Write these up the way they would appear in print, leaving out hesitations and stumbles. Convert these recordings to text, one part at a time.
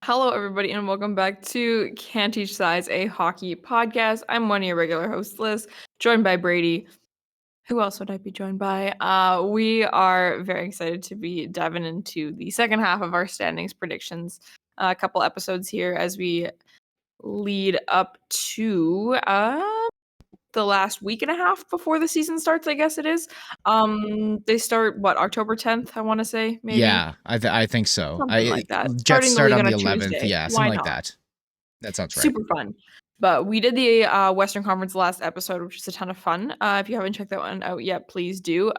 Hello, everybody, and welcome back to Can't Teach Size, a hockey podcast. I'm one of your regular hosts, Lyss, joined by Brady. Who else would I be joined by? We are very excited to be diving into the second half of our standings predictions. A couple episodes here as we lead up to the last week and a half before the season starts, I guess it is. They start, October 10th, I want to say, maybe? Yeah, I think so. Something like that. Jets Starting the start league on on the a 11th. Tuesday. Yeah, Why something like not? that. That sounds right. Super fun. But we did the Western Conference last episode, which is a ton of fun. If you haven't checked that one out yet, please do.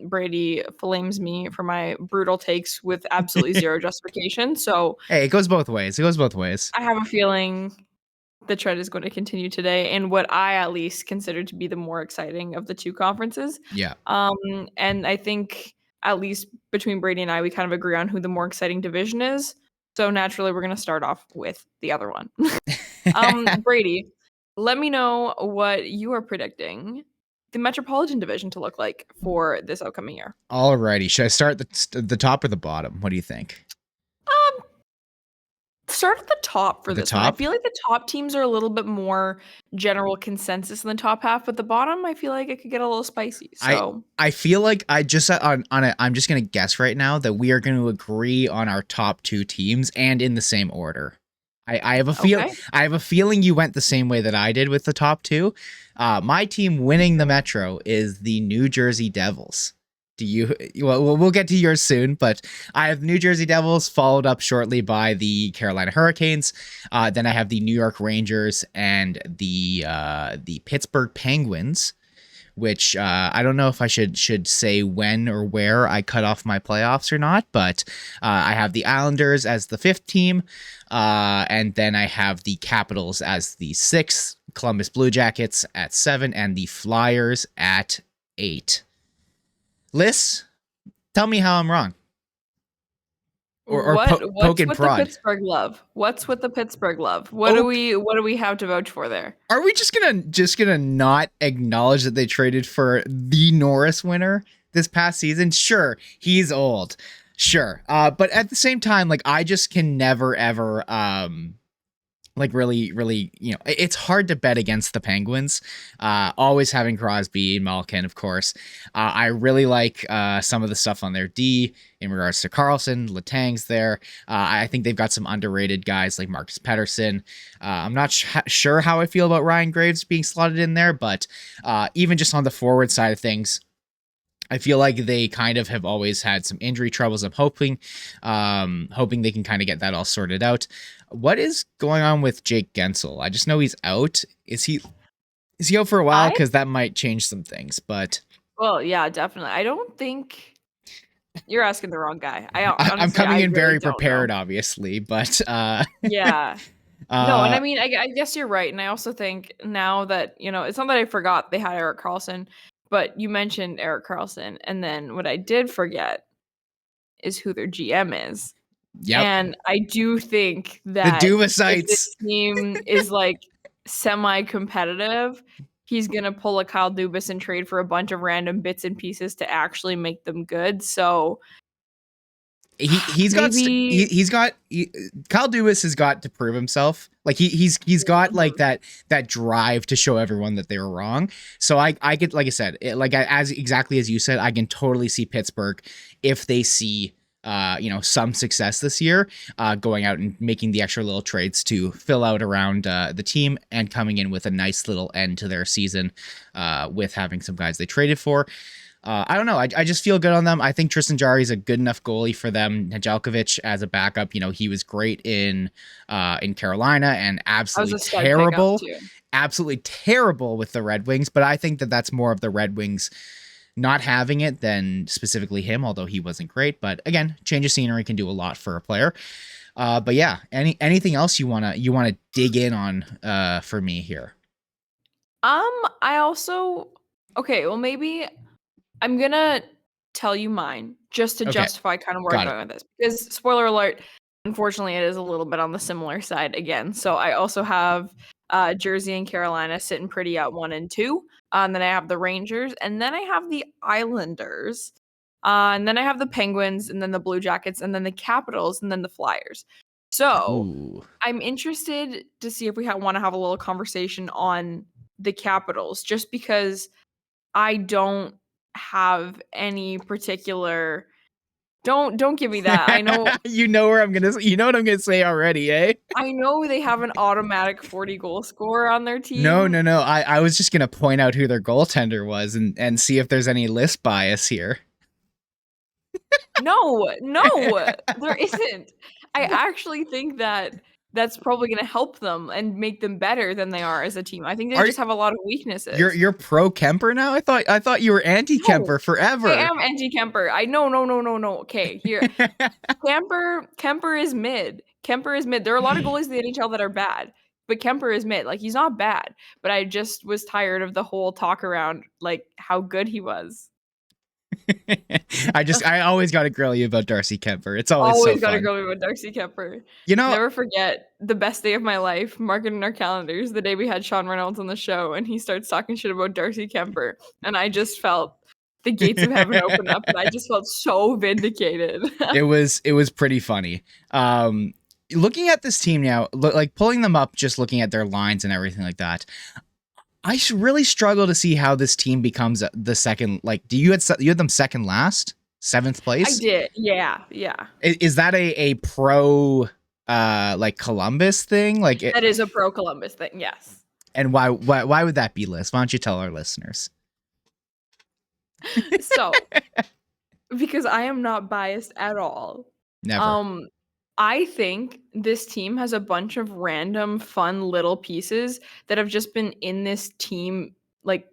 Brady flames me for my brutal takes with absolutely zero justification. So Hey, it goes both ways. I have a feeling the trend is going to continue today in what I at least consider to be the more exciting of the two conferences. Yeah. And I think at least between Brady and I, we kind of agree on who the more exciting division is. So naturally, we're going to start off with the other one. Brady, let me know what you are predicting the Metropolitan Division to look like for this upcoming year. Alrighty, should I start at the top or the bottom? What do you think? Start at the top for The this one. I top? feel like the top teams are a little bit more general consensus in the top half, but the bottom, I feel like it could get a little spicy. So I feel like I just on it. I'm just gonna guess right now that we are going to agree on our top two teams and in the same order. I have a feeling you went the same way that I did with the top two. My team winning the Metro is the New Jersey Devils. We'll get to yours soon, but I have New Jersey Devils followed up shortly by the Carolina Hurricanes. Then I have the New York Rangers and the Pittsburgh Penguins, which I don't know if I should say when or where I cut off my playoffs or not, but I have the Islanders as the fifth team, and then I have the Capitals as the sixth, Columbus Blue Jackets at 7, and the Flyers at 8. Lyss, tell me how I'm wrong. What's poking with prod. the Pittsburgh love? What's with the Pittsburgh love? What do we have to vouch for there? Are we just gonna not acknowledge that they traded for the Norris winner this past season? Sure, he's old. Sure. But at the same time, like, I just can never ever like really, it's hard to bet against the Penguins. Always having Crosby and Malkin, of course. I really like some of the stuff on their D in regards to Carlson. Letang's there. I think they've got some underrated guys like Marcus Pettersson. I'm not sure how I feel about Ryan Graves being slotted in there, but even just on the forward side of things, I feel like they kind of have always had some injury troubles. I'm hoping they can kind of get that all sorted out. What is going on with Jake Gensel? I just know he's out. Is he out for a while? Because that might change some things. But well, yeah, definitely. I don't think you're asking the wrong guy. I'm coming in very prepared, obviously. But yeah. No, and I mean, I guess you're right. And I also think now that, it's not that I forgot they had Erik Karlsson, but you mentioned Erik Karlsson. And then what I did forget is who their GM is. Yep. And I do think that the Duvasites. If this team is like semi-competitive, he's going to pull a Kyle Dubas and trade for a bunch of random bits and pieces to actually make them good. So Kyle Dubas has got to prove himself. Like he's got like that drive to show everyone that they were wrong. So I get, like I said, as exactly as you said, I can totally see Pittsburgh if they see some success this year, going out and making the extra little trades to fill out around the team and coming in with a nice little end to their season, with having some guys they traded for. I don't know. I just feel good on them. I think Tristan Jarry is a good enough goalie for them. Nedeljkovic as a backup, he was great in Carolina and absolutely terrible with the Red Wings. But I think that that's more of the Red Wings not having it than specifically him, although he wasn't great. But again, change of scenery can do a lot for a player. But yeah, anything else you wanna dig in on for me here? I also maybe I'm gonna tell you mine just to justify kind of where I'm going with this. Because spoiler alert, unfortunately, it is a little bit on the similar side again. So I also have Jersey and Carolina sitting pretty at 1 and 2. And then I have the Rangers, and then I have the Islanders, and then I have the Penguins, and then the Blue Jackets, and then the Capitals, and then the Flyers. So Ooh. I'm interested to see if we want to have a little conversation on the Capitals, just because I don't have any particular. Don't give me that. I know You know where I'm gonna. You know what I'm gonna say already, eh? I know they have an automatic 40 goal scorer on their No, team. no, no. I was just gonna point out who their goaltender was and see if there's any list bias here. No, no, there isn't. I actually think that that's probably going to help them and make them better than they are as a team. I think they Are just have a lot of weaknesses. you're pro Kemper now? I thought you were anti No, Kemper I forever. am anti-Kemper. I no, no, no, no, no. Okay, here. Kemper is mid. Kemper is mid. There are a lot of goalies in the NHL that are bad, but Kemper is mid. Like, he's not bad, but I just was tired of the whole talk around like how good he was. I always got to grill you about Darcy Kemper. It's always so Always gotta fun. go with Darcy Kemper. You know, Never forget the best day of my life, mark it in our calendars, the day we had Sean Reynolds on the show and he starts talking shit about Darcy Kemper. And I just felt the gates of heaven open up and I just felt so vindicated. it was pretty funny. Looking at this team now, like pulling them up, just looking at their lines and everything like that. Really struggle to see how this team becomes the second. Like, you had them second last, seventh I place? did. Yeah, yeah. Is that a pro like Columbus thing? Like, That is a pro Columbus thing, yes. and why would that be, Liz? Why don't you tell our listeners? So, because I am not biased at all. Never. Um, I think this team has a bunch of random, fun little pieces that have just been in this team like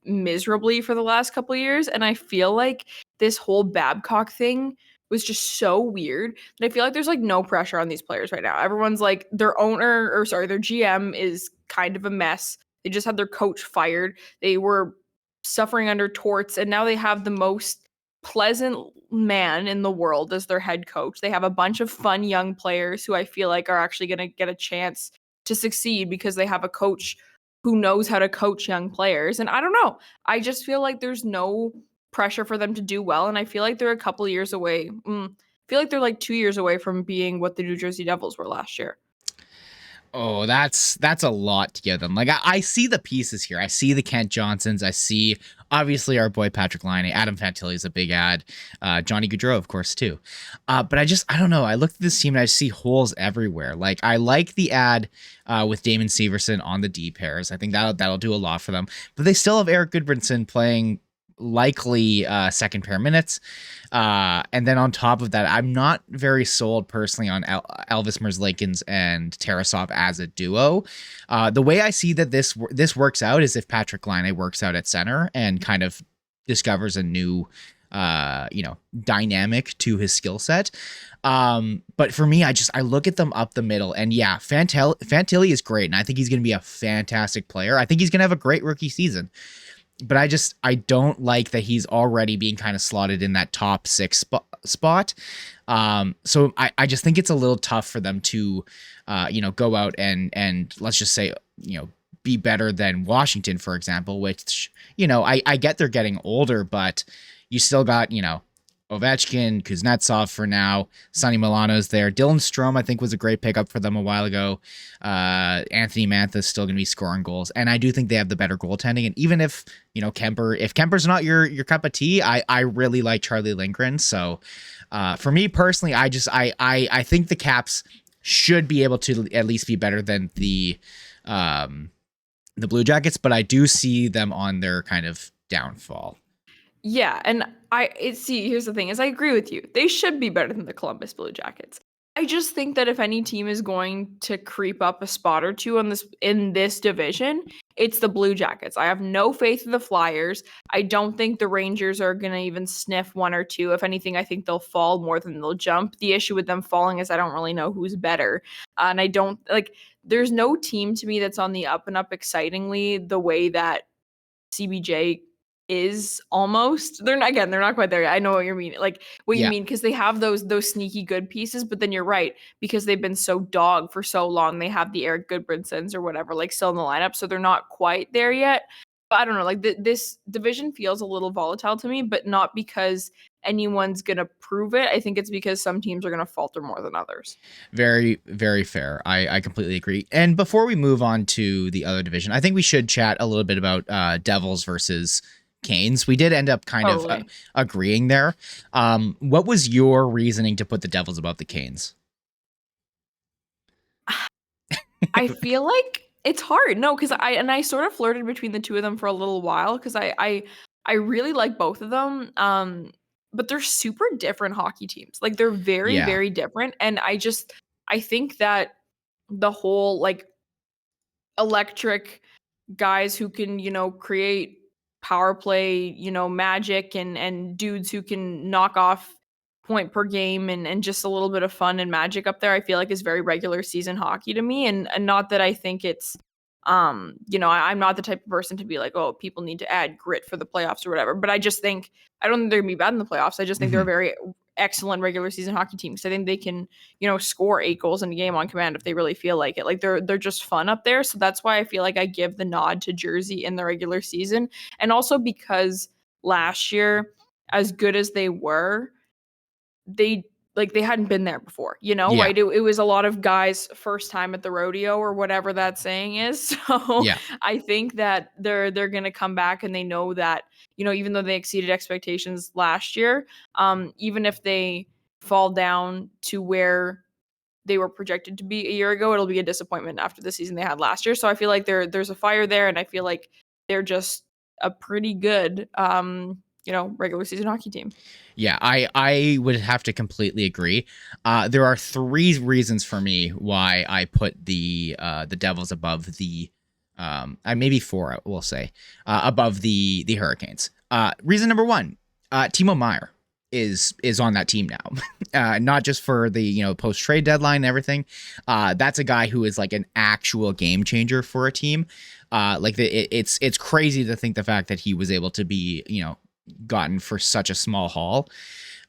miserably for the last couple of years, and I feel like this whole Babcock thing was just so weird that I feel like there's like no pressure on these players right now. Everyone's like their GM is kind of a mess. They just had their coach fired. They were suffering under torts, and now they have the most pleasant man in the world as their head coach. They have a bunch of fun young players who I feel like are actually going to get a chance to succeed because they have a coach who knows how to coach young players. And I don't know. I just feel like there's no pressure for them to do well. And I feel like they're a couple years away. I feel like they're like 2 years away from being what the New Jersey Devils were last year. Oh, that's a lot to give them. Like, I see the pieces here. I see the Kent Johnsons. I see obviously our boy Patrick Laine. Adam Fantilli is a big ad. Johnny Gaudreau, of course, too. But I don't know. I looked at this team and I see holes everywhere. Like, I like the ad with Damon Severson on the D pairs. I think that'll do a lot for them. But they still have Eric Goodbranson playing likely second pair minutes. And then on top of that, I'm not very sold personally on Elvis Merzlikins and Tarasov as a duo. The way I see that this works out is if Patrick Laine works out at center and kind of discovers a new dynamic to his skill set. But for me, I look at them up the middle, and yeah, Fantilli is great, and I think he's going to be a fantastic player. I think he's going to have a great rookie season. But I don't like that he's already being kind of slotted in that top six spot. So I just think it's a little tough for them to, go out and let's just say, be better than Washington, for example, which, I get they're getting older, but you still got, Ovechkin, Kuznetsov for now. Sonny Milano's there. Dylan Strome, I think, was a great pickup for them a while ago. Anthony Mantha's still going to be scoring goals. And I do think they have the better goaltending. And even if, if Kemper's not your cup of tea, I really like Charlie Lindgren. So for me personally, I think the Caps should be able to at least be better than the Blue Jackets, but I do see them on their kind of downfall. Yeah, and here's the thing, is I agree with you. They should be better than the Columbus Blue Jackets. I just think that if any team is going to creep up a spot or two in this division, it's the Blue Jackets. I have no faith in the Flyers. I don't think the Rangers are going to even sniff one or two. If anything, I think they'll fall more than they'll jump. The issue with them falling is I don't really know who's better. And I don't there's no team to me that's on the up and up excitingly the way that CBJ is almost. They're not quite there yet. I know what you mean. You mean, because they have those sneaky good pieces, but then you're right, because they've been so dog for so long. They have the Eric Goodbransons or whatever, still in the lineup, so they're not quite there yet. But I don't know. This division feels a little volatile to me, but not because anyone's going to prove it. I think it's because some teams are going to falter more than others. Very, very fair. I completely agree. And before we move on to the other division, I think we should chat a little bit about Devils versus Canes. We did end up kind of agreeing there. What was your reasoning to put the Devils above the Canes? I feel like it's hard. No, because I sort of flirted between the two of them for a little while because I really like both of them. But they're super different hockey teams. Like they're very, very different. And I think that the whole like electric guys who can, create power play, magic and dudes who can knock off point per game and just a little bit of fun and magic up there, I feel like is very regular season hockey to me. And not that I think it's I'm not the type of person to be like, oh, people need to add grit for the playoffs or whatever. But I don't think they're gonna be bad in the playoffs. I just think they're a very excellent regular season hockey team. So I think they can, score 8 goals in a game on command if they really feel like it. Like they're just fun up there. So that's why I feel like I give the nod to Jersey in the regular season. And also because last year, as good as they were, they hadn't been there before, right? It was a lot of guys first time at the rodeo or whatever that saying is. So I think that they're going to come back and they know that, even though they exceeded expectations last year, even if they fall down to where they were projected to be a year ago, it'll be a disappointment after the season they had last year. So I feel like there's a fire there, and I feel like they're just a pretty good regular season hockey team. Yeah, I would have to completely agree. There are 3 reasons for me why I put the Devils above the maybe 4, we'll say, above the Hurricanes. Reason number 1, Timo Meier is on that team now. Not just for the post trade deadline and everything. That's a guy who is like an actual game changer for a team. It's crazy to think the fact that he was able to be gotten for such a small haul.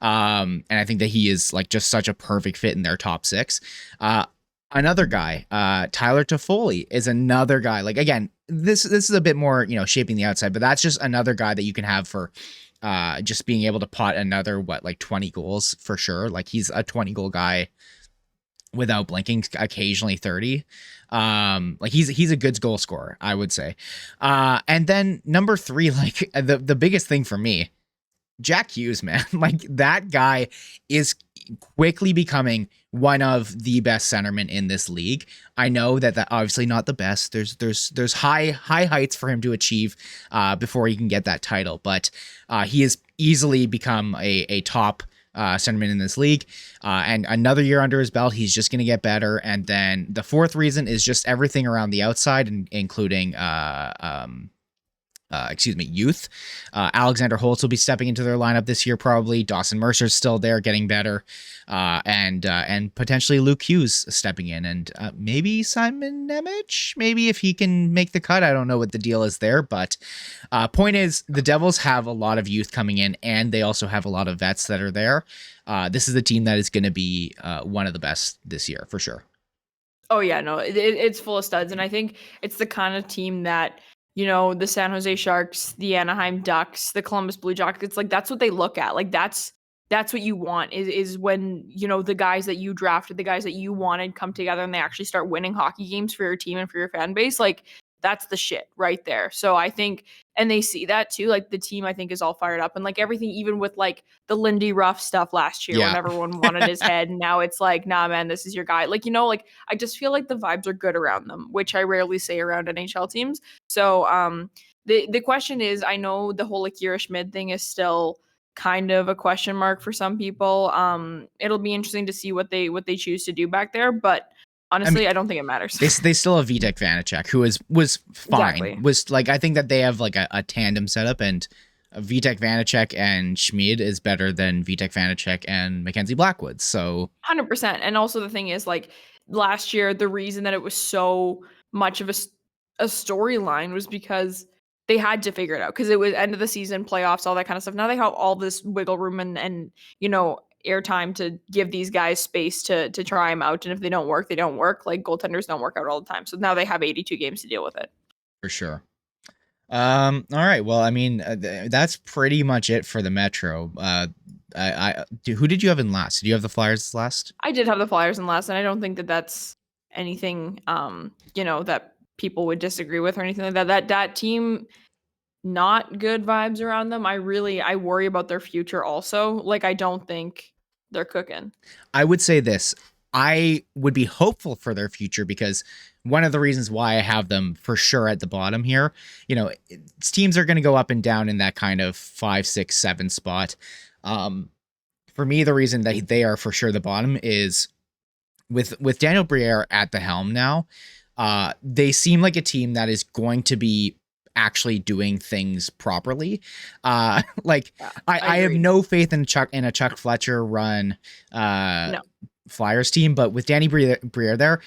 And I think that he is like just such a perfect fit in their top 6. Another guy, Tyler Toffoli, is another guy. Like, again, this is a bit more, shaping the outside, but that's just another guy that you can have for just being able to pot another 20 goals for sure. Like, he's a 20 goal guy without blinking, occasionally 30. He's a good goal scorer, I would say. And then number 3, like the biggest thing for me, Jack Hughes, man. Like, that guy is quickly becoming one of the best centermen in this league. I know that obviously not the best. There's high heights for him to achieve before he can get that title, but he has easily become a top centerman in this league, and another year under his belt, he's just going to get better. And then the 4th reason is just everything around the outside, including youth. Alexander Holtz will be stepping into their lineup this year, probably. Dawson Mercer's still there, getting better, and potentially Luke Hughes stepping in, and maybe Simon Nemec, maybe if he can make the cut. I don't know what the deal is there, but point is, the Devils have a lot of youth coming in, and they also have a lot of vets that are there. This is a team that is going to be one of the best this year for sure. Oh yeah, no, it's full of studs, and I think it's the kind of team that, the San Jose Sharks, the Anaheim Ducks, the Columbus Blue Jackets, like that's what they look at. Like that's what you want is when, the guys that you drafted, the guys that you wanted come together and they actually start winning hockey games for your team and for your fan base. Like that's the shit right there. So I think, and they see that too, like the team I think is all fired up, and like everything, even with like the Lindy Ruff stuff last year when everyone wanted his head, and now it's like, nah man, this is your guy. Like, like I just feel like the vibes are good around them, which I rarely say around NHL teams. So the question is, I know the whole Akira Schmid thing is still kind of a question mark for some people. It'll be interesting to see what they choose to do back there, but honestly, I don't think it matters. They still have Vitek Vanacek, who was fine. Exactly. Was like, I think that they have like a tandem setup, and Vitek Vanacek and Schmid is better than Vitek Vanacek and Mackenzie Blackwood. So 100%. And also the thing is, like last year, the reason that it was so much of a storyline was because they had to figure it out, because it was end of the season, playoffs, all that kind of stuff. Now they have all this wiggle room and airtime to give these guys space to try them out. And if they don't work, they don't work. Like goaltenders don't work out all the time. So now they have 82 games to deal with it. For sure. All right. Well, I mean, that's pretty much it for the Metro. Who did you have in last? Did you have the Flyers last? I did have the Flyers in last, and I don't think that that's anything, that people would disagree with or anything like that. That team, not good vibes around them. I worry about their future also. Like, I don't think they're cooking. I would say this. I would be hopeful for their future because one of the reasons why I have them for sure at the bottom here, teams are going to go up and down in that kind of 5, 6, 7 spot. For me, the reason that they are for sure the bottom is with Daniel Briere at the helm now. They seem like a team that is going to be actually doing things properly. I have no faith in a Chuck Fletcher run No. Flyers team, but with Danny Briere there,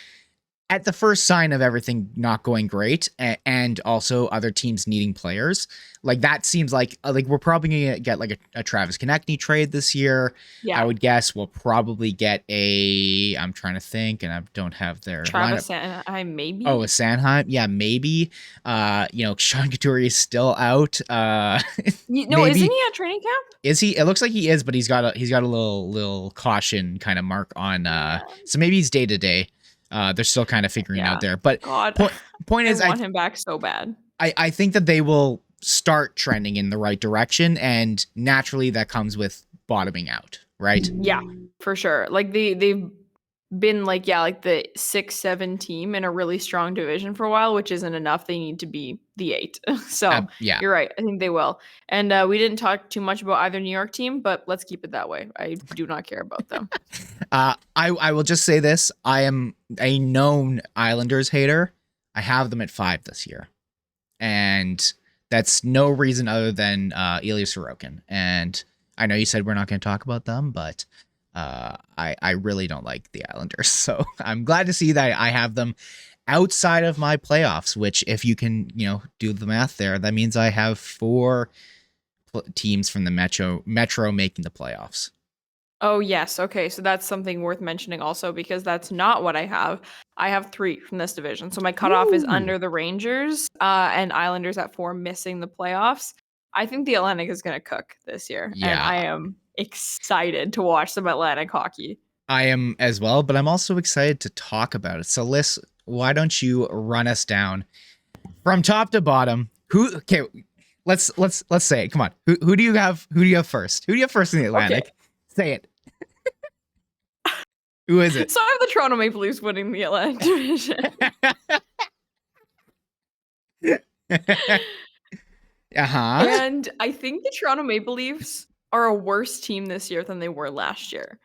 at the first sign of everything not going great and also other teams needing players, like that seems like we're probably gonna get like a Travis Konechny trade this year. Yeah. I would guess we'll probably get I'm trying to think, and I don't have their Travis lineup. Sanheim, maybe. Oh, a Sanheim, yeah, maybe. Sean Couturier is still out. No, isn't he at training camp? Is he? It looks like he is, but he's got a little caution kind of mark on. So maybe he's day to day. They're still kind of figuring out there. But God, point is, I want him back so bad. I think that they will start trending in the right direction, and naturally that comes with bottoming out, right? Yeah, for sure. Like they've been like the 6-7 team in a really strong division for a while, which isn't enough. They need to be the 8. So yeah, you're right. I think they will. And we didn't talk too much about either New York team, but let's keep it that way. I do not care about them. I will just say this. I am a known Islanders hater. I have them at 5 this year. And that's no reason other than Ilya Sorokin. And I know you said we're not going to talk about them, but I really don't like the Islanders. So I'm glad to see that I have them outside of my playoffs, which if you can, do the math there, that means I have 4 teams from the Metro making the playoffs. Oh, yes. Okay. So that's something worth mentioning also, because that's not what I have. I have 3 from this division. So my cutoff is under the Rangers and Islanders at 4, missing the playoffs. I think the Atlantic is going to cook this year. Yeah. And I am excited to watch some Atlantic hockey. I am as well, but I'm also excited to talk about it. So Lyss, why don't you run us down from top to bottom? Let's say it. Come on. Who do you have? Who do you have first? Who do you have first in the Atlantic? Okay. Say it. Who is it? So I have the Toronto Maple Leafs winning the Atlantic division. And I think the Toronto Maple Leafs are a worse team this year than they were last year.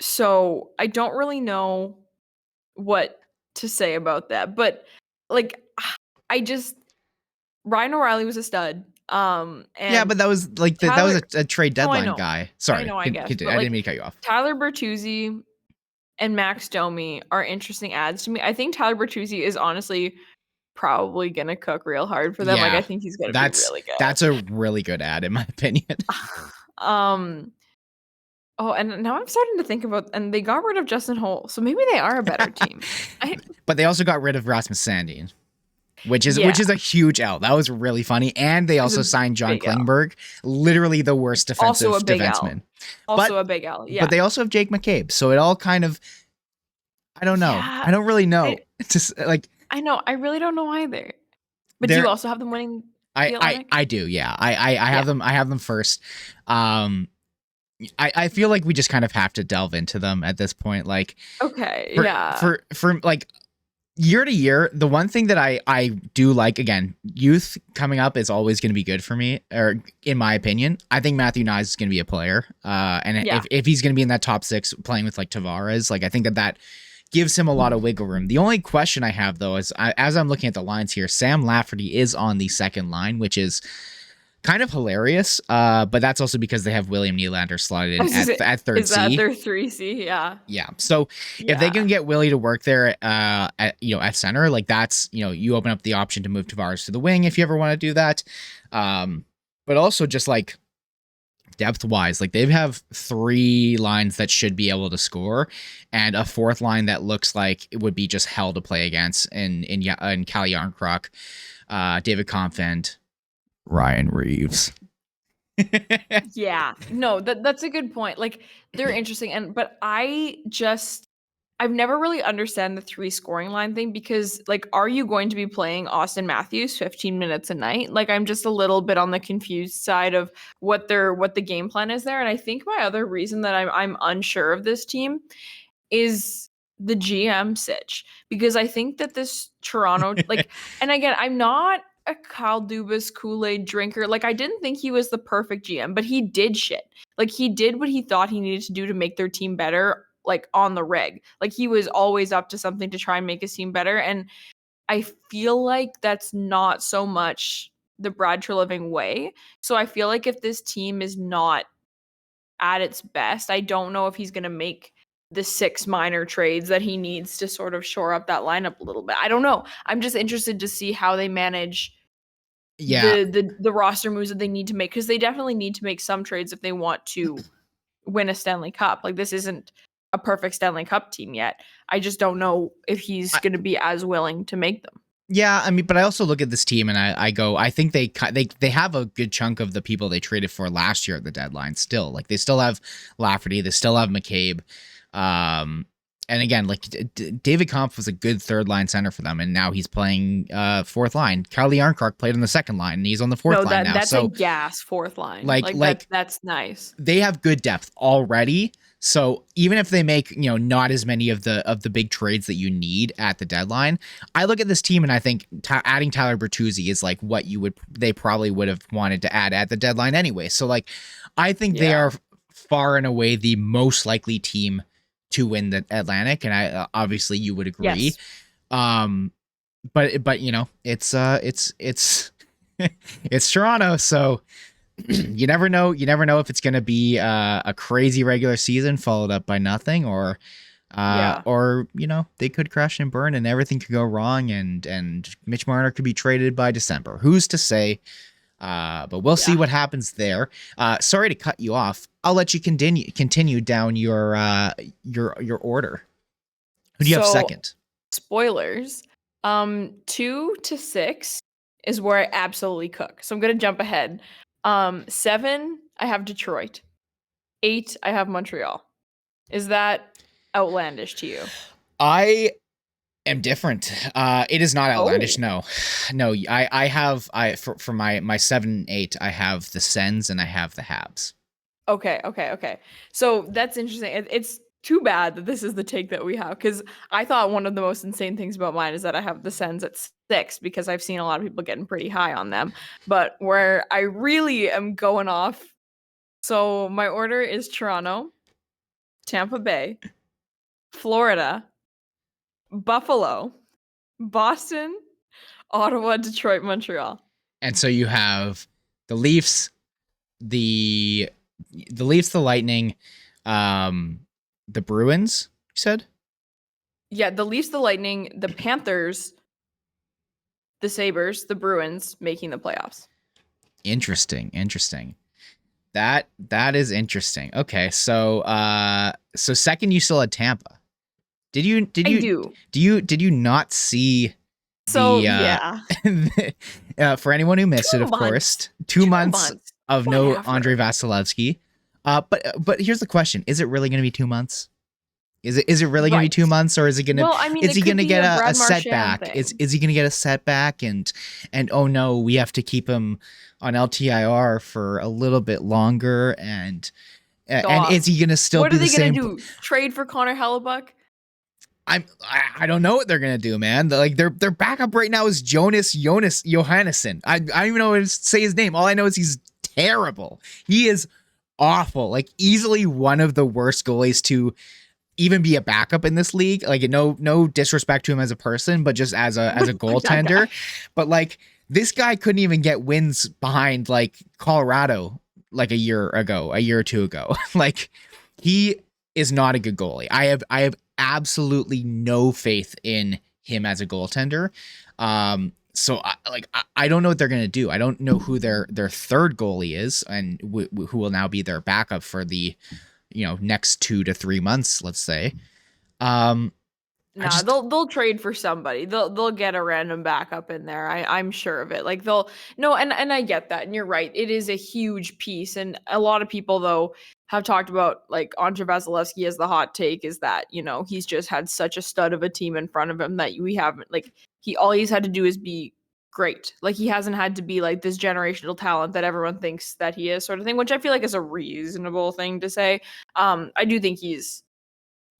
So I don't really know what to say about that. But Ryan O'Reilly was a stud. And yeah, but that was like that was a trade deadline guy. Sorry, I know, I guess. I didn't mean to cut you off. Tyler Bertuzzi and Max Domi are interesting adds to me. I think Tyler Bertuzzi is honestly probably gonna cook real hard for them. Yeah, I think he's gonna be really good. That's a really good ad in my opinion. Oh, and now I'm starting to think about, and they got rid of Justin Holl, so maybe they are a better team. But they also got rid of Rasmus Sandin. Which is a huge L. That was really funny. And they also signed John Klingberg, literally the worst defensive defenseman. Also a big L. Yeah. But they also have Jake McCabe. So it all kind of, I don't know. Yeah, I don't really know. It's just like, I know. I really don't know either. But do you also have them winning the Atlantic? I do. Yeah. I have them. I have them first. I feel like we just kind of have to delve into them at this point. Like, okay. For like, year to year, the one thing that I do like, again, youth coming up is always going to be good for me, or in my opinion. I think Matthew Knies is going to be a player. And if he's going to be in that top 6 playing with like Tavares, like I think that gives him a lot of wiggle room. The only question I have though is as I'm looking at the lines here, Sam Lafferty is on the second line, which is kind of hilarious, but that's also because they have William Nylander slotted in at third C. Is that their 3C? Yeah. Yeah. So if they can get Willie to work there, at center, like that's, you open up the option to move Tavares to the wing if you ever want to do that. But also just like depth wise, like they have 3 lines that should be able to score, and a 4th line that looks like it would be just hell to play against in Calle Yarncroc, David Kampf, Ryan Reeves. Yeah. No, that's a good point. Like they're interesting but I've never really understand the three scoring line thing because like are you going to be playing Austin Matthews 15 minutes a night? Like I'm just a little bit on the confused side of what the game plan is there. And I think my other reason that I'm unsure of this team is the GM sitch because I think that this Toronto like and again I'm not a Kyle Dubas Kool-Aid drinker. Like I didn't think he was the perfect GM, but he did shit. Like he did what he thought he needed to do to make their team better like on the reg. Like he was always up to something to try and make his team better and I feel like that's not so much the Brad Treliving way. So I feel like if this team is not at its best, I don't know if he's going to make the 6 minor trades that he needs to sort of shore up that lineup a little bit. I don't know. I'm just interested to see how they manage Yeah, the roster moves that they need to make because they definitely need to make some trades if they want to win a Stanley Cup. Like this isn't a perfect Stanley Cup team yet. I just don't know if he's going to be as willing to make them. yeah. I mean, but I also look at this team and I go, I think they have a good chunk of the people they traded for last year at the deadline. Still, like they still have Lafferty, they still have McCabe. And again, like David Kampf was a good third line center for them, and now he's playing fourth line. Carly Yarncroc played on the second line, and he's on the fourth line now. That's so a gas fourth line. like That's nice. they have good depth already. So even if they make, not as many of the big trades that you need at the deadline, I look at this team and I think adding Tyler Bertuzzi is like what they probably would have wanted to add at the deadline anyway. So like, I think they are far and away the most likely team to win the Atlantic, and I obviously you would agree. Yes. But it's it's Toronto, so you never know if it's going to be a crazy regular season followed up by nothing, or they could crash and burn and everything could go wrong, and Mitch Marner could be traded by December. Who's to say? But we'll see what happens there. Sorry to cut you off. I'll let you continue down your order. Who do you have second? Spoilers. 2 to 6 is where I absolutely cook. So I'm gonna jump ahead. 7, I have Detroit. 8, I have Montreal. Is that outlandish to you? I am different. It is not outlandish. No. I have for my 7-8. I have the Sens and I have the Habs. Okay. So that's interesting. It's too bad that this is the take that we have because I thought one of the most insane things about mine is that I have the Sens at 6 because I've seen a lot of people getting pretty high on them. But where I really am going off, so my order is Toronto, Tampa Bay, Florida, Buffalo, Boston, Ottawa, Detroit, Montreal. And so you have the Leafs, the Lightning, the Bruins, you said? Yeah, the Leafs, the Lightning, the Panthers, the Sabres, the Bruins making the playoffs. Interesting. That is interesting. Okay, so second you still had Tampa. Did you not see so the, for anyone who missed 2 it, of months. course, 2 months of Whatever. no Andrei Vasilevsky. But here's the question: is it really going to be 2 months? Is it really going to be 2 months, or is it going to? Well, I mean, is he going to get a Brad Marchand setback? thing. Is he going to get a setback? And oh no, we have to keep him on LTIR for a little bit longer. And is he going to still? What be are they going to do? Trade for Connor Hellebuck? I don't know what they're gonna do, man. Like their backup right now is Jonas Johannesson. I don't even know how to say his name. All I know is he's terrible. He is awful. Like easily one of the worst goalies to even be a backup in this league. Like no disrespect to him as a person, but just as a goaltender. But like this guy couldn't even get wins behind like Colorado like a year or two ago. Like he is not a good goalie. I have absolutely no faith in him as a goaltender. So I don't know what they're going to do. I don't know who their third goalie is and who will now be their backup for the, next 2 to 3 months, let's say. I Nah, just they'll trade for somebody. They'll get a random backup in there. I'm sure of it. Like they'll no, and I get that, and you're right. It is a huge piece, and a lot of people though have talked about like Andre Vasilevsky as the hot take is that he's just had such a stud of a team in front of him that we haven't like all he's had to do is be great. Like he hasn't had to be like this generational talent that everyone thinks that he is, sort of thing. Which I feel like is a reasonable thing to say. I do think he's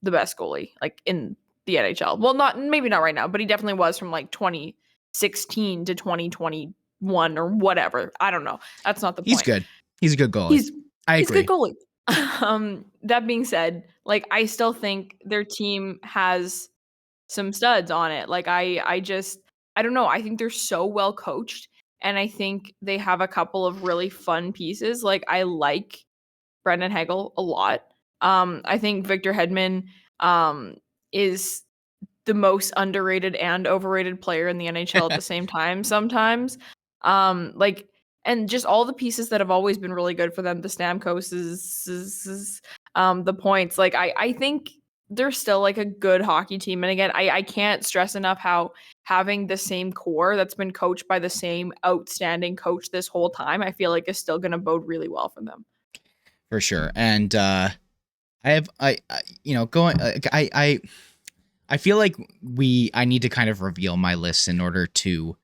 the best goalie like in the NHL. Well, maybe not right now, but he definitely was from like 2016 to 2021 or whatever. I don't know. That's not the he's point. good. He's a good goalie. He's a good agree. goalie. That being said, like I still think their team has some studs on it. Like I don't know. I think they're so well coached, and I think they have a couple of really fun pieces. Like I like Brendan Hagel a lot. I think Victor Hedman is the most underrated and overrated player in the NHL at the same time sometimes. Like and just all the pieces that have always been really good for them, the Stamkoses, the points. Like I think they're still like a good hockey team. And again, I can't stress enough how having the same core that's been coached by the same outstanding coach this whole time, I feel like is still gonna bode really well for them. For sure. And going I feel like I need to kind of reveal my list in order to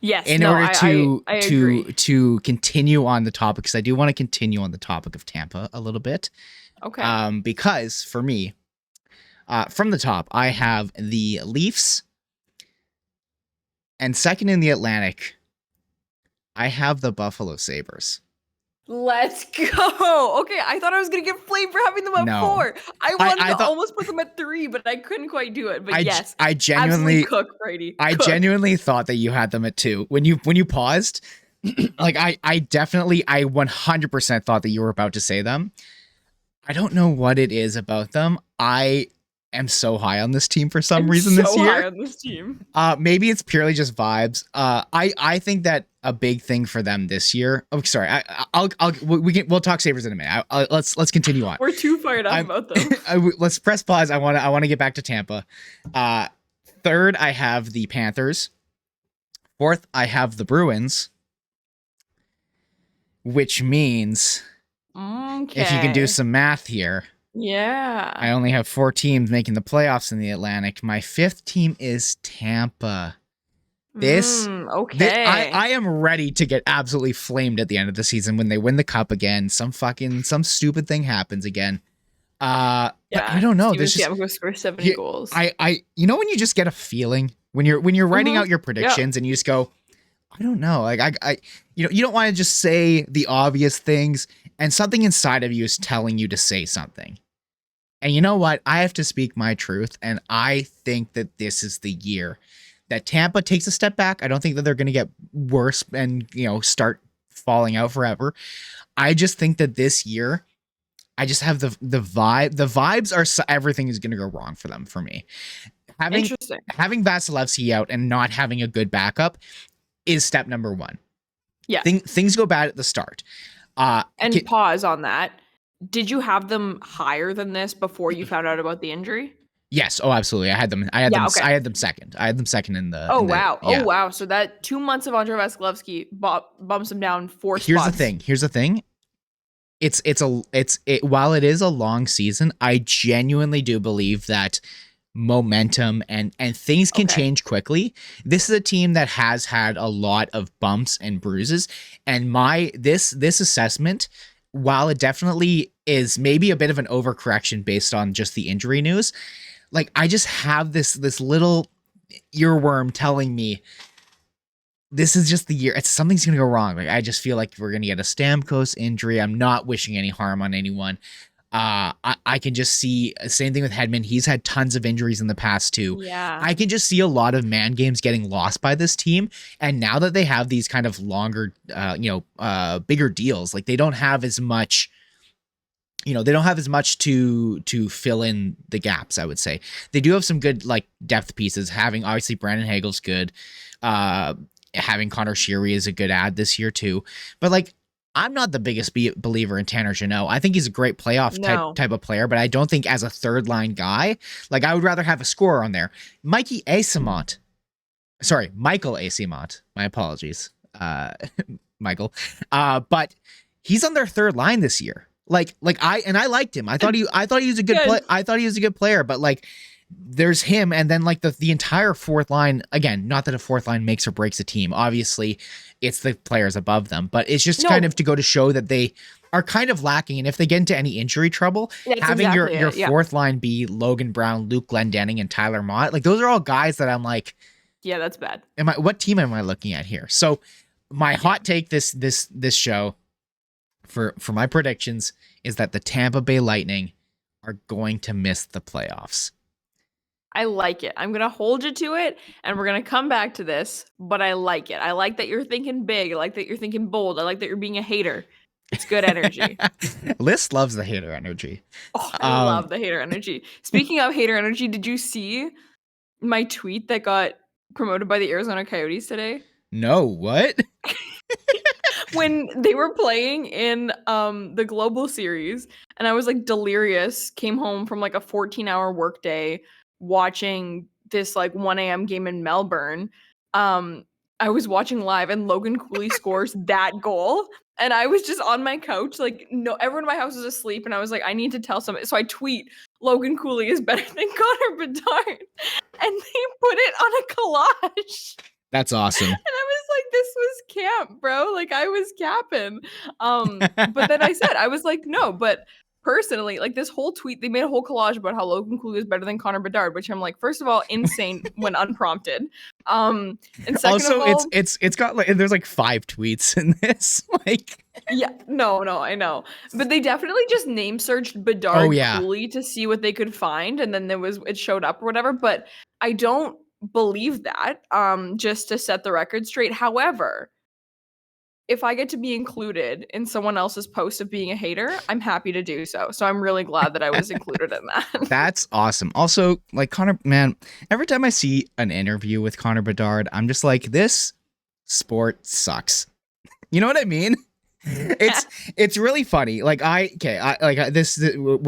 Yes, in no, order to I agree. to continue on the topic, because I do want to continue on the topic of Tampa a little bit. Okay. Because for me, from the top, I have the Leafs, and second in the Atlantic, I have the Buffalo Sabres. Let's go. Okay, I thought I was gonna get flamed for having them at No. 4. I wanted I to thought almost put them at 3, but I couldn't quite do it. But I yes, genuinely absolutely cook, Brady. I Cook. genuinely thought that you had them at 2 when you paused. Like I 100% thought that you were about to say them. I don't know what it is about them. I am so high on this team for some reason so this year. high on this team. Maybe it's purely just vibes. I think that a big thing for them this year. Oh, sorry. We'll talk Sabres in a minute. Let's continue on. We're too fired up about them. Let's press pause. I want to get back to Tampa. Third, I have the Panthers. Fourth, I have the Bruins. Which means, Okay. if you can do some math here, yeah, I only have 4 teams making the playoffs in the Atlantic. My 5th team is Tampa. Okay. I am ready to get absolutely flamed at the end of the season when they win the cup again. Some stupid thing happens again. But I don't know. Steven Stamkos scores 70 goals. I when you just get a feeling when you're writing out your predictions and you just go, I don't know. Like you don't want to just say the obvious things, and something inside of you is telling you to say something. And you know what? I have to speak my truth, and I think that this is the year that Tampa takes a step back. I don't think that they're going to get worse and start falling out forever. I just think that this year, I just have the vibe. The vibes are everything is going to go wrong for them. For me, having Vasilevsky out and not having a good backup is step number 1. Yeah, things go bad at the start. Pause on that. Did you have them higher than this before you found out about the injury? Yes. Oh, absolutely. I had them. I had them second. I had them second in the. Wow. Yeah. Oh, wow. So that 2 months of Andre Vasilevsky bumps him down 4 spots. Here's the thing. While it is a long season, I genuinely do believe that momentum and things can change quickly. This is a team that has had a lot of bumps and bruises, and this assessment, while it definitely is maybe a bit of an overcorrection based on just the injury news, like I just have this little earworm telling me this is just the year. Something's gonna go wrong. Like I just feel like we're gonna get a Stamkos injury. I'm not wishing any harm on anyone. I can just see same thing with Hedman. He's had tons of injuries in the past too. Yeah. I can just see a lot of man games getting lost by this team. And now that they have these kind of longer, bigger deals, like they don't have as much, to fill in the gaps. I would say they do have some good like depth pieces. Having obviously Brandon Hagel's good. Having Connor Sheary is a good ad this year too. But like, I'm not the biggest believer in Tanner Jeannot. I think he's a great playoff No. type of player, but I don't think as a third line guy. Like I would rather have a scorer on there. Mikey Asimont. Sorry, Michael Asimont. My apologies, Michael. But he's on their third line this year. Like I liked him. I thought he was a good play. I thought he was a good player, but like there's him, and then like the entire fourth line. Again, not that a fourth line makes or breaks a team. Obviously, it's the players above them, but it's just kind of to go to show that they are kind of lacking. And if they get into any injury trouble, having your fourth line be Logan Brown, Luke Glendening, and Tyler Mott, like those are all guys that I'm like, yeah, that's bad. What team am I looking at here? So my hot take this show for my predictions is that the Tampa Bay Lightning are going to miss the playoffs. I like it. I'm going to hold you to it, and we're going to come back to this, but I like it. I like that you're thinking big. I like that you're thinking bold. I like that you're being a hater. It's good energy. Lyss loves the hater energy. Oh, I love the hater energy. Speaking of hater energy, did you see my tweet that got promoted by the Arizona Coyotes today? No, what? When they were playing in the Global Series, and I was like delirious, came home from like a 14-hour workday watching this like 1 a.m. game in Melbourne. I was watching live, and Logan Cooley scores that goal, and I was just on my couch, like no, everyone in my house was asleep, and I was like, I need to tell somebody. So I tweet, Logan Cooley is better than Connor Bedard, and they put it on a collage. That's awesome. And I was like, this was camp, bro. Like I was capping. But then I was like, no, but personally, like this whole tweet, they made a whole collage about how Logan Cooley is better than Connor Bedard, which I'm like, first of all, insane when unprompted. And second also, of all, it's got like there's like 5 tweets in this. Like yeah, no, I know. But they definitely just name searched Bedard Cooley to see what they could find, and then it showed up or whatever. But I don't believe that, just to set the record straight. However, if I get to be included in someone else's post of being a hater, I'm happy to do so. So I'm really glad that I was included in that. That's awesome. Also, like Connor, man, every time I see an interview with Connor Bedard, I'm just like, this sport sucks. You know what I mean? It's really funny. Like we're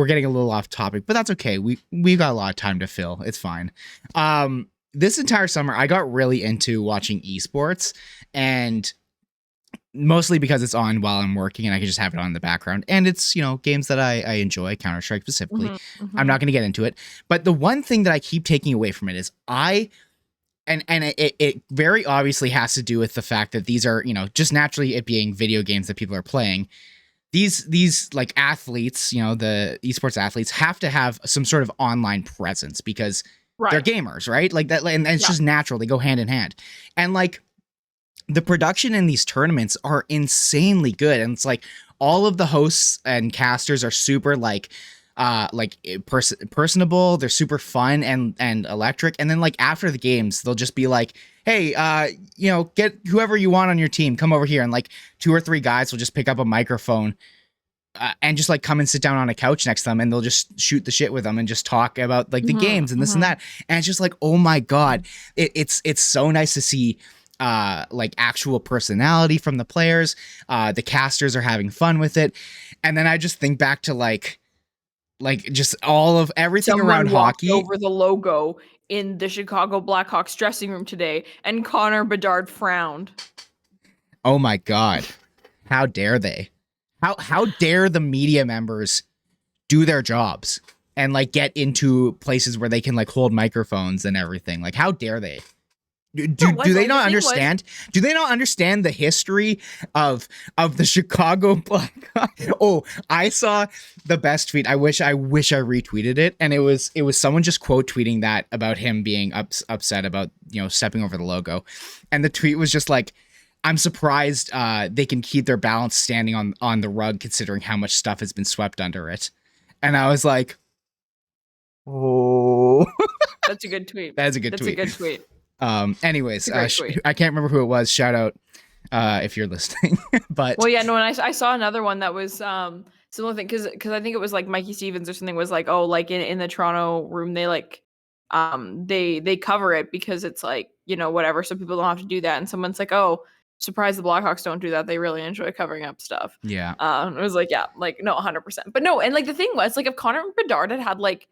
getting a little off topic, but that's okay. We got a lot of time to fill. It's fine. This entire summer I got really into watching esports, and mostly because it's on while I'm working and I can just have it on in the background. And it's, games that I enjoy, Counter-Strike specifically. I'm not going to get into it. But the one thing that I keep taking away from it is it very obviously has to do with the fact that these are, just naturally it being video games that people are playing. These like athletes, the esports athletes have to have some sort of online presence because they're gamers, right? Like that. And it's just natural. They go hand in hand. And like the production in these tournaments are insanely good. And it's like all of the hosts and casters are super personable. They're super fun and electric. And then like after the games, they'll just be like, hey, get whoever you want on your team, come over here. And like 2 or 3 guys will just pick up a microphone and just like come and sit down on a couch next to them, and they'll just shoot the shit with them and just talk about like the games and this and that. And it's just like, oh my God, it's so nice to see like actual personality from the players. The casters are having fun with it. And then I just think back to like just all of everything around hockey. Over the logo in the Chicago Blackhawks dressing room today, and Connor Bedard frowned. Oh my God. How dare they? How dare the media members do their jobs and like get into places where they can like hold microphones and everything? Like, how dare they? Do they not understand? Do they not understand the history of the Chicago Blackhawks? Oh, I saw the best tweet. I wish I retweeted it, and it was someone just quote tweeting that about him being upset about stepping over the logo, and the tweet was just like, I'm surprised they can keep their balance standing on the rug considering how much stuff has been swept under it, and I was like, oh, that's a good tweet. That's a good tweet. That's a good tweet. Anyways, I can't remember who it was. Shout out if you're listening. But well, yeah, no, and I saw another one that was similar thing because I think it was like Mikey Stevens or something was like, oh, like in the Toronto room they like they cover it because it's like whatever, so people don't have to do that. And someone's like, oh, surprised the Blackhawks don't do that. They really enjoy covering up stuff. Yeah. It was like, yeah, like no, 100%. But no, and like the thing was, like if Connor Bedard had like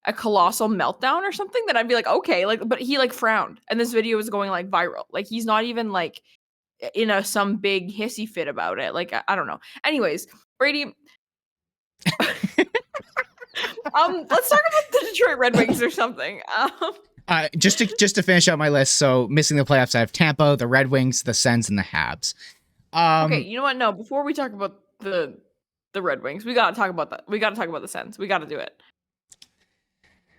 a colossal meltdown or something, then I'd be like, okay, like, but he like frowned, and this video was going like viral. Like he's not even like in some big hissy fit about it. Like I don't know. Anyways, Brady. Let's talk about the Detroit Red Wings or something. Just to finish out my list, so missing the playoffs, I have Tampa, the Red Wings, the Sens, and the Habs. Okay, you know what? No, before we talk about the Red Wings, we gotta talk about that. We gotta talk about the Sens. We gotta do it.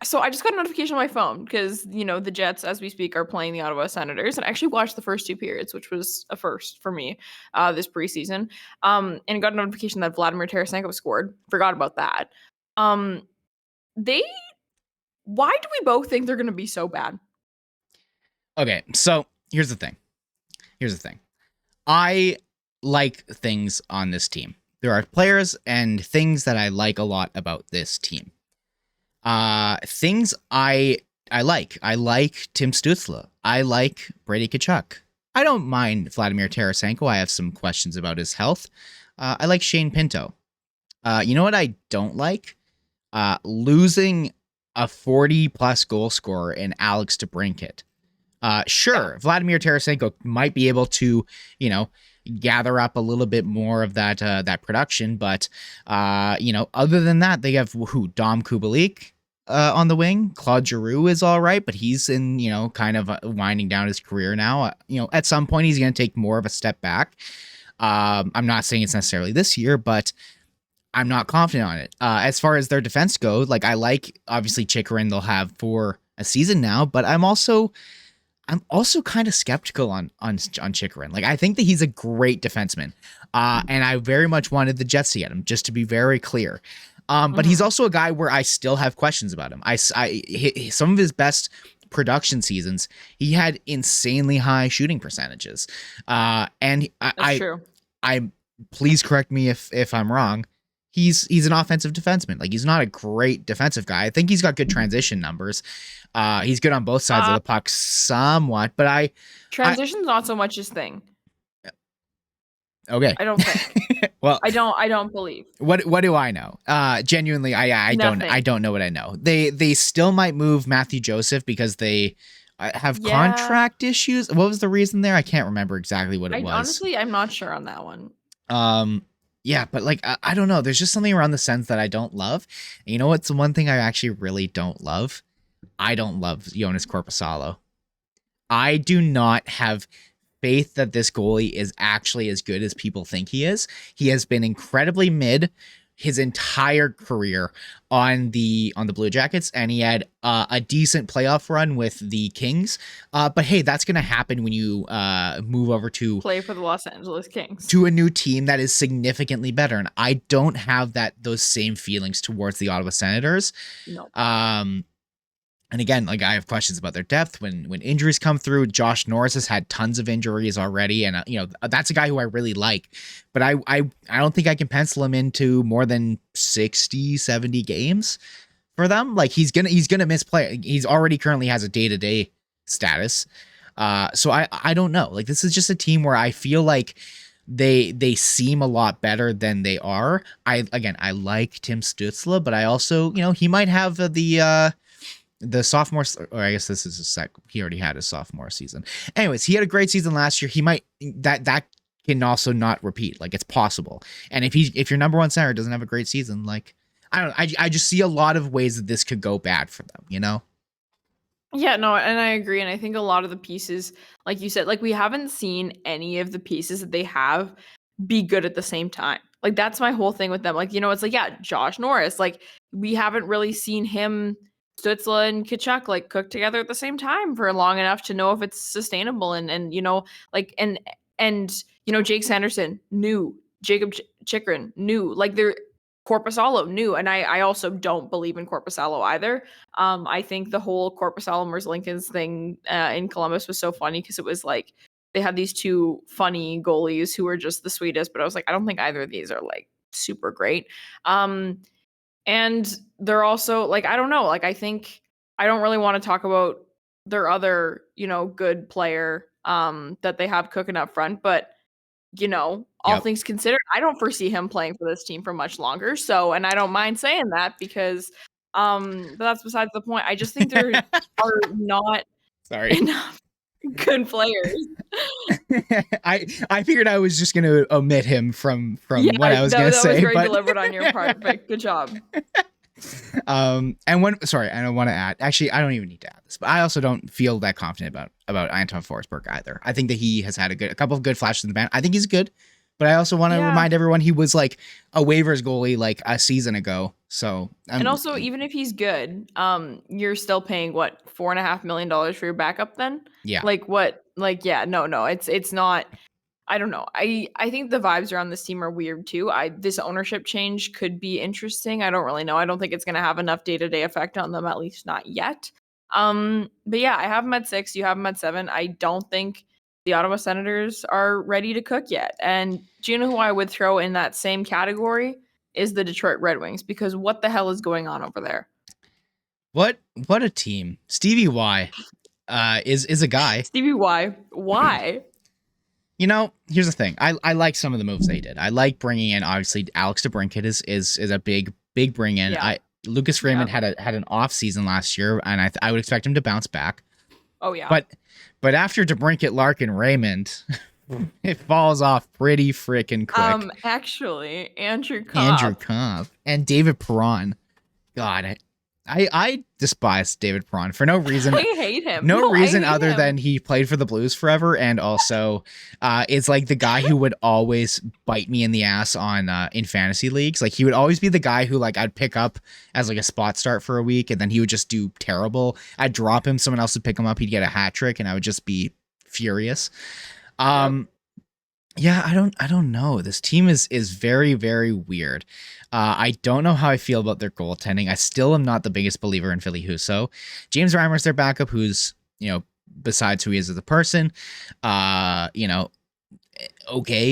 So I just got a notification on my phone because the Jets, as we speak, are playing the Ottawa Senators, and I actually watched the first 2 periods, which was a first for me this preseason. And I got a notification that Vladimir Tarasenko scored. Forgot about that. Why do we both think they're going to be so bad? Okay, so here's the thing. I like things on this team. There are players and things that I like a lot about this team. Things I like. I like Tim Stützle. I like Brady Tkachuk. I don't mind Vladimir Tarasenko. I have some questions about his health. I like Shane Pinto. You know what I don't like? Losing a 40-plus goal scorer in Alex DeBrincat. Sure, Vladimir Tarasenko might be able to, gather up a little bit more of that production, but other than that, they have Dom Kubalik on the wing. Claude Giroux is all right, but he's in kind of winding down his career now. At some point he's going to take more of a step back. I'm not saying it's necessarily this year, but I'm not confident on it. As far as their defense goes, like I like obviously Chychrun they'll have for a season now, but I'm also kind of skeptical on Chychrun. Like I think that he's a great defenseman, and I very much wanted the Jets to get him. Just to be very clear, but he's also a guy where I still have questions about him. Some of his best production seasons, he had insanely high shooting percentages, and That's true. I please correct me if I'm wrong. He's an offensive defenseman. Like he's not a great defensive guy. I think he's got good transition numbers. He's good on both sides of the puck somewhat, but transition's not so much his thing. Okay. I don't think. Well, I don't believe. What do I know? Genuinely, I don't know what I know. They still might move Matthew Joseph because they have contract issues. What was the reason there? I can't remember exactly what it was. Honestly, I'm not sure on that one. Yeah, but like I don't know. There's just something around the Sens that I don't love. And you know what's the one thing I actually really don't love? I don't love Jonas Korpisalo. I do not have faith that this goalie is actually as good as people think he is. He has been incredibly mid his entire career on the Blue Jackets, and he had a decent playoff run with the Kings. But hey, that's going to happen when you move over to play for the Los Angeles Kings, to a new team that is significantly better. And I don't have those same feelings towards the Ottawa Senators. No. And again, like I have questions about their depth when injuries come through. Josh Norris has had tons of injuries already, and that's a guy who I really like. But I don't think I can pencil him into more than 60, 70 games for them. Like he's gonna miss play. He's already currently has a day-to-day status. So I don't know. Like this is just a team where I feel like they seem a lot better than they are. I like Tim Stützle, but I also he might have the sophomore, or I guess this is he already had his sophomore season. Anyways, he had a great season last year. He might that can also not repeat. Like it's possible. And if your number one center doesn't have a great season, like I don't know, I just see a lot of ways that this could go bad for them, Yeah, no, and I agree. And I think a lot of the pieces, like you said, like we haven't seen any of the pieces that they have be good at the same time. Like that's my whole thing with them. Like, it's like, yeah, Josh Norris, like we haven't really seen him, Stützle and Tkachuk like cook together at the same time for long enough to know if it's sustainable and like Jake Sanderson new, Jacob Chychrun new, like they're Korpisalo new, and I also don't believe in Korpisalo either. I think the whole Korpisalo Merzlikins thing in Columbus was so funny because it was like they had these two funny goalies who were just the sweetest, but I was like, I don't think either of these are like super great. And they're also like, I don't know, like I think I don't really want to talk about their other, good player that they have cooking up front. But all Yep. things considered, I don't foresee him playing for this team for much longer. So, and I don't mind saying that because, but that's besides the point. I just think there are not Sorry. enough good players. I figured I was just gonna omit him from Yeah, what I was gonna that was say, very but deliberate on your part, but good job. and sorry, I don't want to add. Actually, I don't even need to add this, but I also don't feel that confident about Anton Forsberg either. I think that he has had a couple of good flashes in the band. I think he's good, but I also want to remind everyone he was like a waivers goalie like a season ago. So and also, even if he's good, you're still paying what $4.5 million for your backup then? Yeah. Like what? Like no, it's not. I don't know. I think the vibes around this team are weird too. This ownership change could be interesting. I don't really know. I don't think it's going to have enough day-to-day effect on them, at least not yet. But yeah, I have them at 6. You have them at 7. I don't think the Ottawa Senators are ready to cook yet. And do you know who I would throw in that same category is the Detroit Red Wings, because what the hell is going on over there? What a team. Stevie Y is a guy. Stevie Y. Why? Here's the thing. I like some of the moves they did. I like bringing in, obviously, Alex DeBrincat is a big bring in. Yeah. Lucas Raymond had an off season last year, and I would expect him to bounce back. Oh yeah. But after DeBrincat, Larkin, Raymond, it falls off pretty freaking quick. Actually, Andrew Kopp and David Perron. God, I despise David Perron for no reason. I hate him. No reason other than he played for the Blues forever, and also is like the guy who would always bite me in the ass on in fantasy leagues. Like he would always be the guy who like I'd pick up as like a spot start for a week, and then he would just do terrible. I'd drop him, someone else would pick him up, he'd get a hat trick, and I would just be furious. Yeah, I don't know. This team is very, very weird. I don't know how I feel about their goaltending. I still am not the biggest believer in Ville Husso. James Reimer's their backup, who's, besides who he is as a person, okay,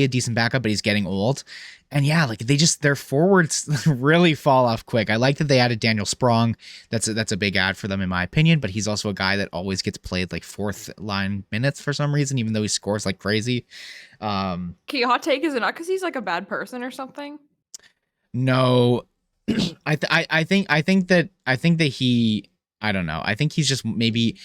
a decent backup, but he's getting old. And yeah, like their forwards really fall off quick. I like that they added Daniel Sprong. That's a big add for them in my opinion, but he's also a guy that always gets played like fourth line minutes for some reason, even though he scores like crazy. Okay, hot take, is it not because he's like a bad person or something? No, I think that he, I don't know. I think he's just maybe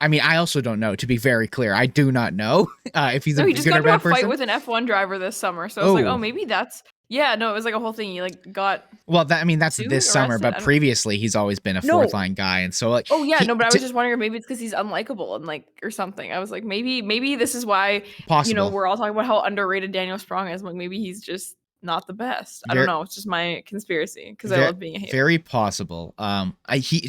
I also don't know, to be very clear. I do not know if he's a good or bad person. He just got into a fight with an F1 driver this summer. So I was like, maybe that's, yeah, no, it was like a whole thing. He like got, well, that's this summer, but previously he's always been a fourth line guy. And so like, but I was just wondering, maybe it's because he's unlikable and like, or something. I was like, maybe this is why, possible. We're all talking about how underrated Daniel Sprong is. Like maybe he's just not the best. I don't know. It's just my conspiracy because I love being a hater. Very possible. I feel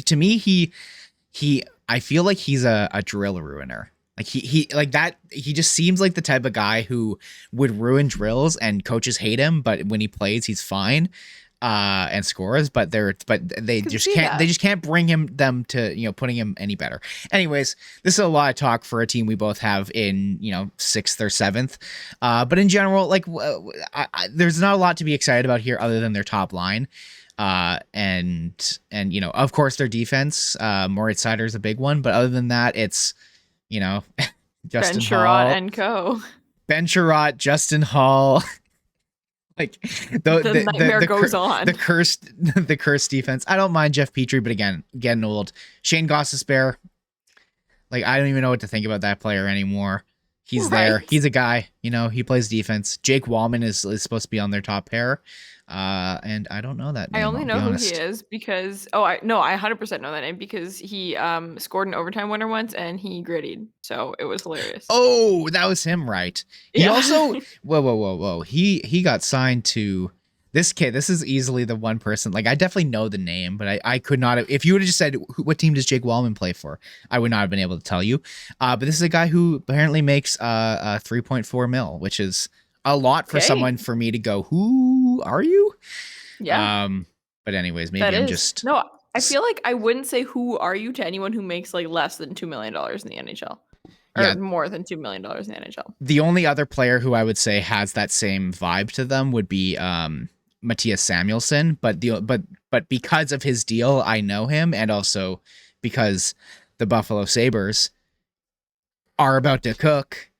like he's a drill ruiner. Like he like that. He just seems like the type of guy who would ruin drills, and coaches hate him. But when he plays, he's fine, and scores. But they just can't bring them to putting him any better. Anyways, this is a lot of talk for a team we both have in 6th or 7th. But in general, like there's not a lot to be excited about here other than their top line. And of course their defense. Moritz Seider's a big one, but other than that, it's Justin Hall and co. Ben Sherratt, Justin Hall. Like the nightmare goes on. The cursed defense. I don't mind Jeff Petrie, but again, getting old. Shane Gostisbehere. Like I don't even know what to think about that player anymore. He's there. He's a guy. He plays defense. Jake Wallman is supposed to be on their top pair. And I don't know that name. I only know who he is because I 100% know that name because he scored an overtime winner once and he grittied, so it was hilarious. Oh, that was him, right? He also whoa. He got signed to this kid. This is easily the one person. Like I definitely know the name, but I could not have, if you would have just said what team does Jake Wallman play for, I would not have been able to tell you. But this is a guy who apparently makes 3.4 mil, which is a lot for someone for me to go, who are you? Yeah. But anyways, maybe I'm just no. I feel like I wouldn't say who are you to anyone who makes like less than $2 million in the NHL, or more than $2 million in the NHL. The only other player who I would say has that same vibe to them would be Matthias Samuelsson, but because of his deal, I know him, and also because the Buffalo Sabres are about to cook.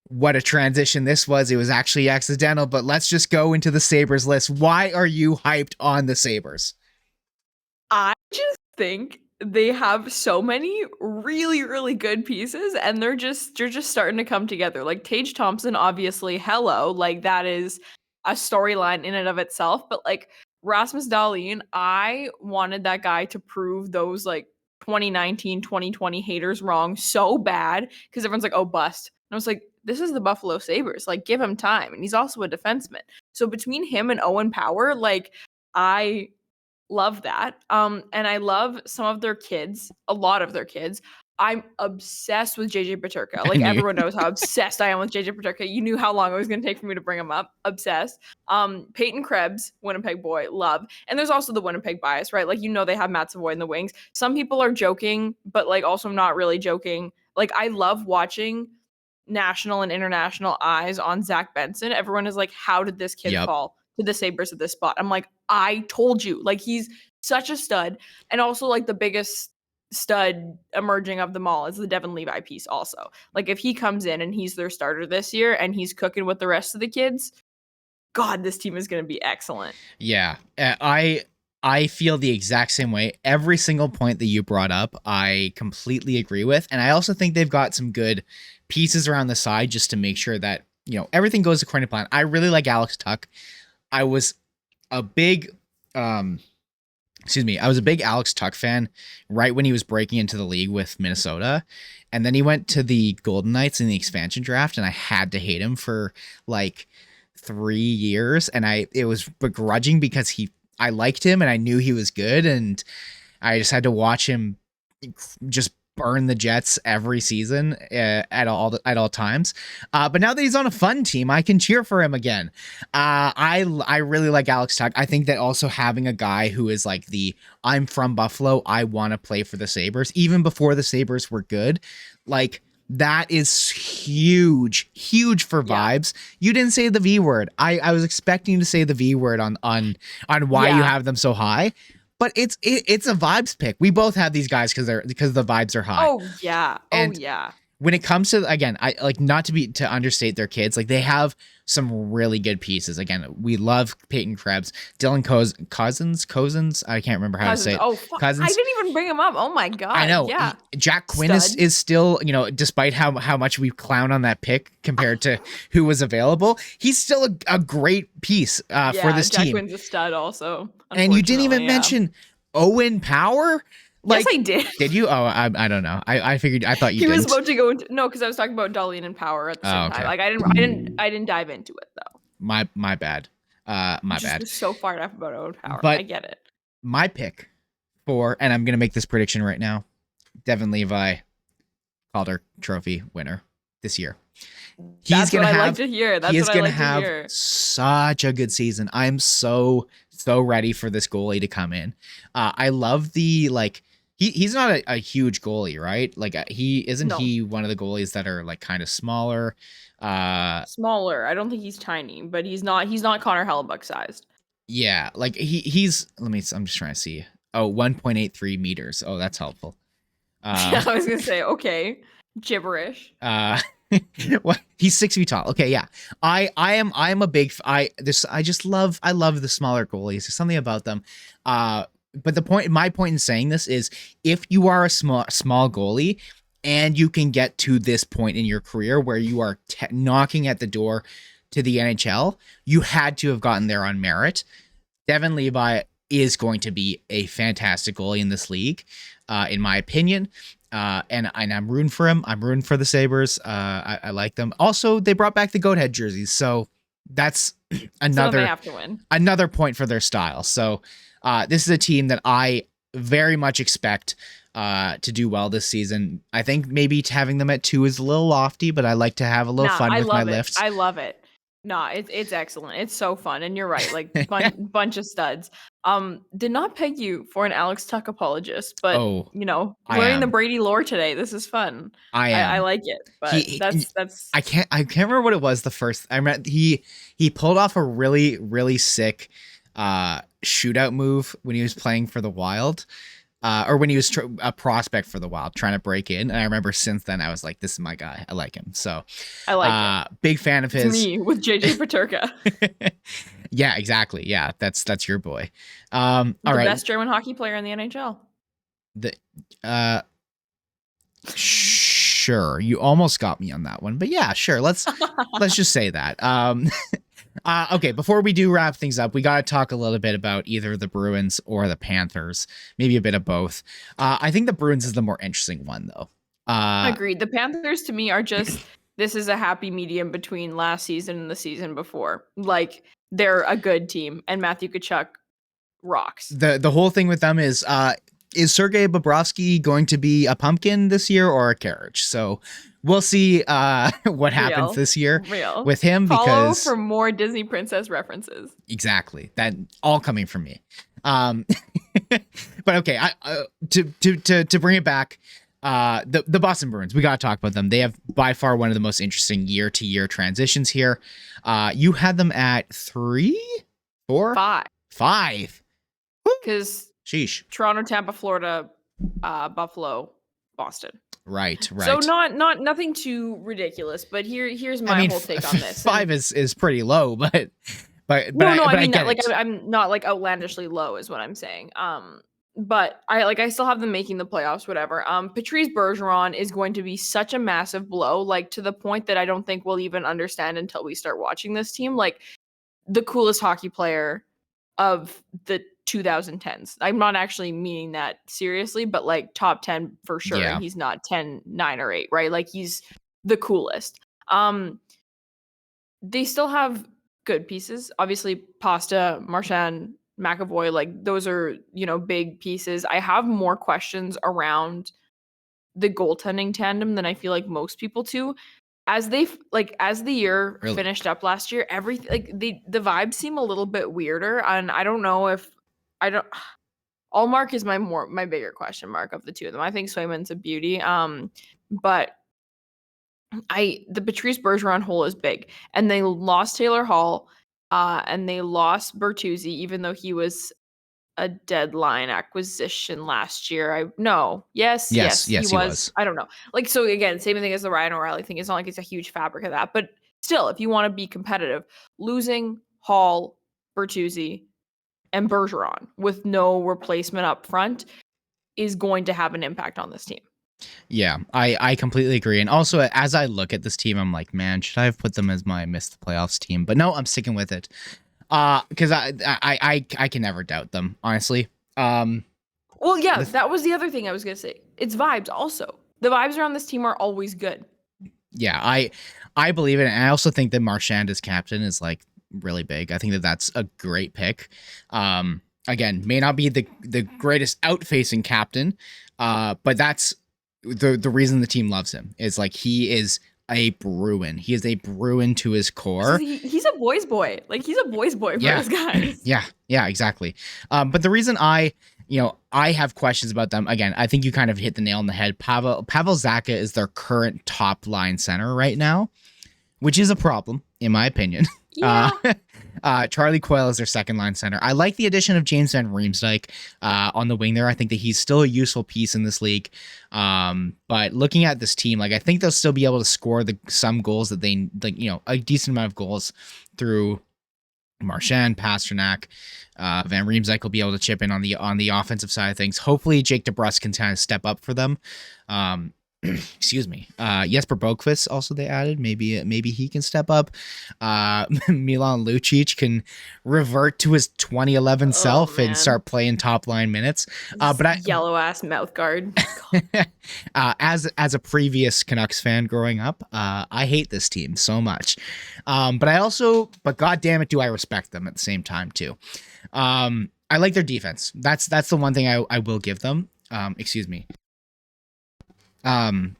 What a transition this was. It was actually accidental, but let's just go into the Sabres list. Why are you hyped on the Sabres? I just think they have so many really, really good pieces, and they're just starting to come together. Like Tage Thompson, obviously, hello, like that is a storyline in and of itself. But like Rasmus Dahlin, I wanted that guy to prove those like 2019, 2020 haters wrong so bad because everyone's like, oh, bust. And I was like, this is the Buffalo Sabres. Like, give him time. And he's also a defenseman. So between him and Owen Power, like I love that. And I love some of their kids, a lot of their kids. I'm obsessed with JJ Paterka. I Like knew. everyone knows how obsessed I am with JJ Paterka. You knew how long it was going to take for me to bring him up. Obsessed. Peyton Krebs, Winnipeg boy, love. And there's also the Winnipeg bias, right? Like they have Matt Savoy in the wings. Some people are joking, but like also not really joking. Like I love watching national and international eyes on Zach Benson. Everyone is like, how did this kid Yep. fall to the Sabres at this spot? I'm like, I told you. Like, he's such a stud. And also, like, the biggest stud emerging of them all is the Devin Levi piece, also. Like, if he comes in and he's their starter this year and he's cooking with the rest of the kids, God, this team is going to be excellent. Yeah. I feel the exact same way. Every single point that you brought up, I completely agree with. And I also think they've got some good pieces around the side just to make sure that, everything goes according to plan. I really like Alex Tuck. I was a big I was a big Alex Tuck fan right when he was breaking into the league with Minnesota. And then he went to the Golden Knights in the expansion draft, and I had to hate him for like 3 years. And it was begrudging because I liked him and I knew he was good, and I just had to watch him just burn the Jets every season at all times. But now that he's on a fun team, I can cheer for him again. I really like Alex Tuck. I think that also having a guy who is like I'm from Buffalo, I want to play for the Sabres, even before the Sabres were good, like that is huge for vibes. You didn't say the V word. I was expecting to say the V word on why you have them so high. But it's a vibes pick. We both have these guys because the vibes are high. Oh yeah. And when it comes to, again, I like not to understate their kids. Like they have some really good pieces. Again, we love Peyton Krebs, Dylan Cousins. I can't remember how to say it. Oh, fuck. Cousins. I didn't even bring him up. Oh my God. I know. Yeah. Jack Quinn is still, despite how much we clown on that pick compared to who was available, he's still a great piece for this team. Jack Quinn's a stud also. And you didn't even mention Owen Power. Like, yes, I did. Did you? Oh, I don't know. I thought you did. He was about to go into because I was talking about Dahlin and Power at the same time. Like I didn't dive into it though. My bad. My bad. Was so fired up about Owen Power. But I get it. My pick and I'm gonna make this prediction right now. Devin Levi, Calder Trophy winner this year. That's what I like to hear. That's what I like to hear. Such a good season. I'm so ready for this goalie to come in. I love the he's not a huge goalie, right? Like he one of the goalies that are like kind of smaller. Smaller. I don't think he's tiny, but he's not Connor Hellebuck sized. Yeah, like he's I'm just trying to see. Oh, 1.83 meters. Oh, that's helpful. Yeah, I was gonna say, okay. Gibberish. Well, he's 6 feet tall. Okay, yeah. I'm a big I love the smaller goalies. There's something about them. But my point in saying this is if you are a small goalie and you can get to this point in your career where you are knocking at the door to the NHL, you had to have gotten there on merit. Devin Levi is going to be a fantastic goalie in this league, in my opinion. And I'm rooting for him. I'm rooting for the Sabres. I like them. Also, they brought back the goat head jerseys, so that's another they have to win. Another point for their style. So this is a team that I very much expect to do well this season. I think maybe having them at 2 is a little lofty, but I like to have a little fun with my lifts. I love it. No, it's excellent. It's so fun, and you're right. Like bunch of studs. Did not peg you for an Alex Tuck apologist, but learning the Brady lore today. This is fun. I like it. But that's. I can't remember what it was. The first I remember he pulled off a really really sick shootout move when he was playing for the Wild. or when he was a prospect for the Wild, trying to break in. And I remember since then, I was like, this is my guy. I like him. So I like it. Big fan of It's his. me with JJ Peterka. Yeah, exactly. Yeah, that's your boy. All right. Best German hockey player in the NHL. Sure. You almost got me on that one, but yeah, sure. Let's just say that. Okay, before we do wrap things up, we got to talk a little bit about either the Bruins or the Panthers, maybe a bit of both. I think the Bruins is the more interesting one, though. Agreed. The Panthers, to me, are just this is a happy medium between last season and the season before. Like, they're a good team, and Matthew Tkachuk rocks. The whole thing with them is Sergei Bobrovsky going to be a pumpkin this year or a carriage? So we'll see what happens this year with him. Follow because for more Disney princess references. Exactly. That all coming from me. But okay, to bring it back, the Boston Bruins, we got to talk about them. They have by far one of the most interesting year-to-year transitions here. You had them at 3, 4, 5. Because sheesh. Toronto, Tampa, Florida, Buffalo, Boston. Right. So nothing too ridiculous, but here's my whole take on this. 5 is pretty low, but I mean get like it. I'm not like outlandishly low is what I'm saying. But I still have them making the playoffs, whatever. Patrice Bergeron is going to be such a massive blow, like to the point that I don't think we'll even understand until we start watching this team. Like the coolest hockey player of the 2010s. I'm not actually meaning that seriously, but like top 10 for sure. Yeah. And he's not 10, 9, or 8, right? Like he's the coolest. They still have good pieces. Obviously, Pasta, Marchand, McAvoy, like those are, big pieces. I have more questions around the goaltending tandem than I feel like most people do. As the year finished up last year, everything like the vibes seem a little bit weirder, and I don't know if Allmark is my bigger question mark of the two of them. I think Swayman's a beauty, but the Patrice Bergeron hole is big, and they lost Taylor Hall, and they lost Bertuzzi, even though he was a deadline acquisition last year. Yes, he was. I don't know. Like, so again, same thing as the Ryan O'Reilly thing. It's not like it's a huge fabric of that, but still, if you want to be competitive, losing Hall, Bertuzzi, and Bergeron with no replacement up front is going to have an impact on this team. Yeah, I completely agree. And also, as I look at this team, I'm like, man, should I have put them as my missed the playoffs team? But no, I'm sticking with it. Because I can never doubt them, honestly. Well, yeah, that was the other thing I was gonna say. It's vibes also. The vibes around this team are always good. Yeah, I believe it, and I also think that Marchand as captain is like really big. I think that's a great pick. Again, may not be the greatest out-facing captain, but that's the reason the team loves him. Is like he is a Bruin. He is a Bruin to his core. He's a boy's boy. Like he's a boy's boy for those guys. Yeah, exactly. But the reason I have questions about them, again, I think you kind of hit the nail on the head. Pavel Zacha is their current top line center right now, which is a problem, in my opinion. Yeah. Charlie Coyle is their second line center. I like the addition of James Van Riemsdyk on the wing there. I think that he's still a useful piece in this league. But looking at this team, like I think they'll still be able to score some goals that they like, a decent amount of goals through Marchand, Pasternak. Van Riemsdyk will be able to chip in on the offensive side of things. Hopefully Jake DeBrusk can kind of step up for them. Excuse me. Jesper Boqvist also they added. Maybe he can step up. Milan Lucic can revert to his 2011 self and start playing top line minutes. But yellow ass mouth guard. As a previous Canucks fan growing up, I hate this team so much. But God damn it, do I respect them at the same time too. I like their defense. That's the one thing I will give them. Excuse me.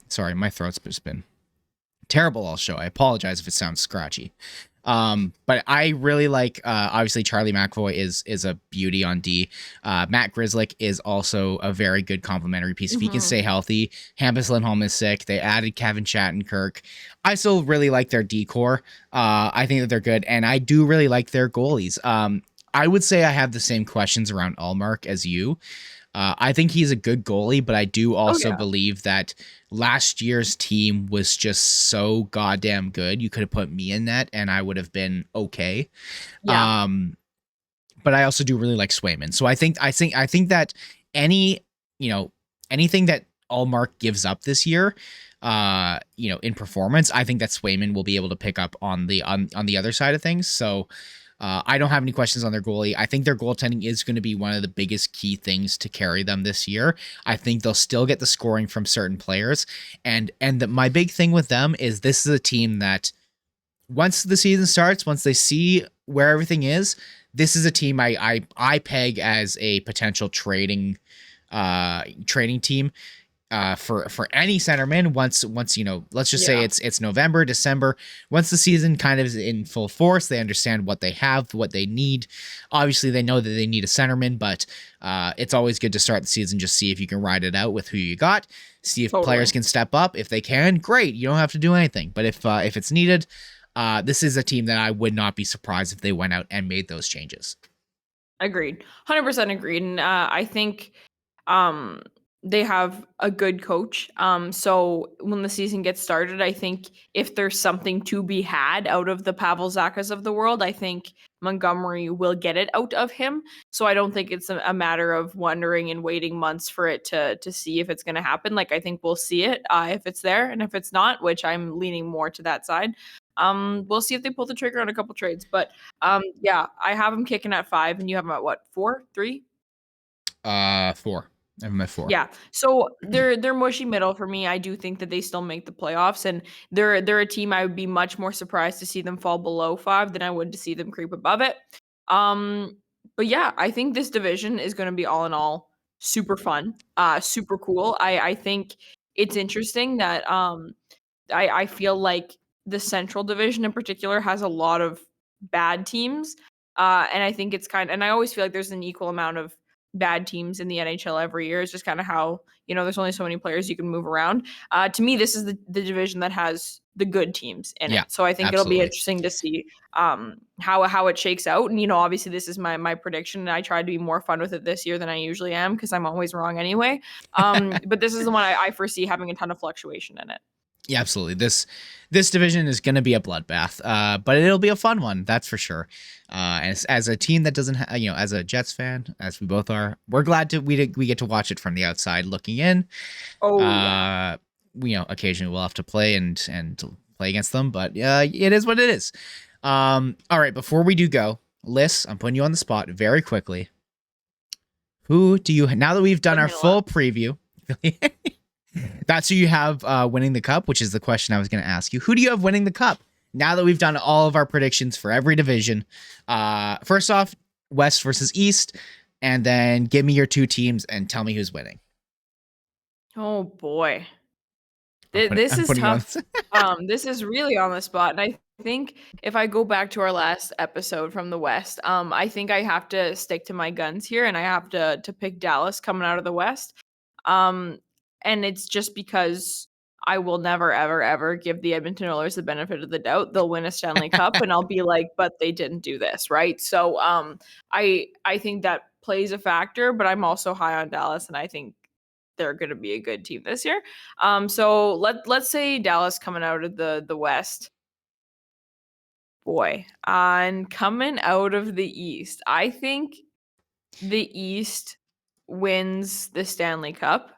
Sorry, my throat's just been terrible all show. I apologize if it sounds scratchy. But I really like, obviously Charlie McAvoy is a beauty on D. Matt Grzelcyk is also a very good complementary piece. If he can stay healthy. Hampus Lindholm is sick. They added Kevin Shattenkirk. I still really like their D-core. I think that they're good. And I do really like their goalies. I would say I have the same questions around Allmark as you. I think he's a good goalie, but I do Oh also yeah. believe that last year's team was just so goddamn good. You could have put me in that, and I would have been okay. Yeah. Um, but I also do really like Swayman. So I think that any, you know, anything that Allmark gives up this year, in performance, I think that Swayman will be able to pick up on the other side of things. So I don't have any questions on their goalie. I think their goaltending is going to be one of the biggest key things to carry them this year. I think they'll still get the scoring from certain players, my big thing with them is this is a team that once the season starts, once they see where everything is, this is a team I peg as a potential trading team for any centerman once let's just say Yeah. it's November, December. Once the season kind of is in full force, they understand what they have, what they need. Obviously, they know that they need a centerman, but it's always good to start the season, just see if you can ride it out with who you got. See if players Totally. can step up. If they can, great. You don't have to do anything. But if it's needed, this is a team that I would not be surprised if they went out and made those changes. Agreed. 100% agreed. And I think um, they have a good coach. So when the season gets started, I think if there's something to be had out of the Pavel Zakas of the world, I think Montgomery will get it out of him. So I don't think it's a matter of wondering and waiting months for it to see if it's going to happen. Like I think we'll see it if it's there, and if it's not, which I'm leaning more to that side. We'll see if they pull the trigger on a couple trades. But yeah, I have them kicking at 5, and you have them at what, 4, 3? 4. I have them at 4. Yeah. So they're mushy middle for me. I do think that they still make the playoffs, and they're a team I would be much more surprised to see them fall below 5 than I would to see them creep above it. Um, but yeah, I think this division is going to be all in all super fun, super cool. I think it's interesting that I feel like the Central Division in particular has a lot of bad teams. And I think it's and I always feel like there's an equal amount of bad teams in the NHL every year. It's just kind of how, there's only so many players you can move around. To me, this is the division that has the good teams in Yeah, it. So I think it'll be absolutely. interesting to see how it shakes out. And, obviously this is my prediction. And I try to be more fun with it this year than I usually am because I'm always wrong anyway. But this is the one I foresee having a ton of fluctuation in it. Yeah, absolutely. This division is going to be a bloodbath, but it'll be a fun one, that's for sure. As a team that doesn't, as a Jets fan, as we both are, we're glad we get to watch it from the outside looking in. Oh yeah. Occasionally we'll have to play and play against them, but it is what it is. All right, before we do go, Lyss, I'm putting you on the spot very quickly. Who do you now that we've done our full preview? That's who you have winning the cup, which is the question I was going to ask you. Who do you have winning the cup? Now that we've done all of our predictions for every division, first off, West versus East, and then give me your two teams and tell me who's winning. Oh boy, this is tough. This is really on the spot, and I think if I go back to our last episode from the West, I think I have to stick to my guns here, and I have to pick Dallas coming out of the West. Um, and it's just because I will never, ever, ever give the Edmonton Oilers the benefit of the doubt. They'll win a Stanley Cup, and I'll be like, but they didn't do this, right? So, I think that plays a factor, but I'm also high on Dallas, and I think they're going to be a good team this year. So let's say Dallas coming out of the West. Boy, and coming out of the East, I think the East wins the Stanley Cup.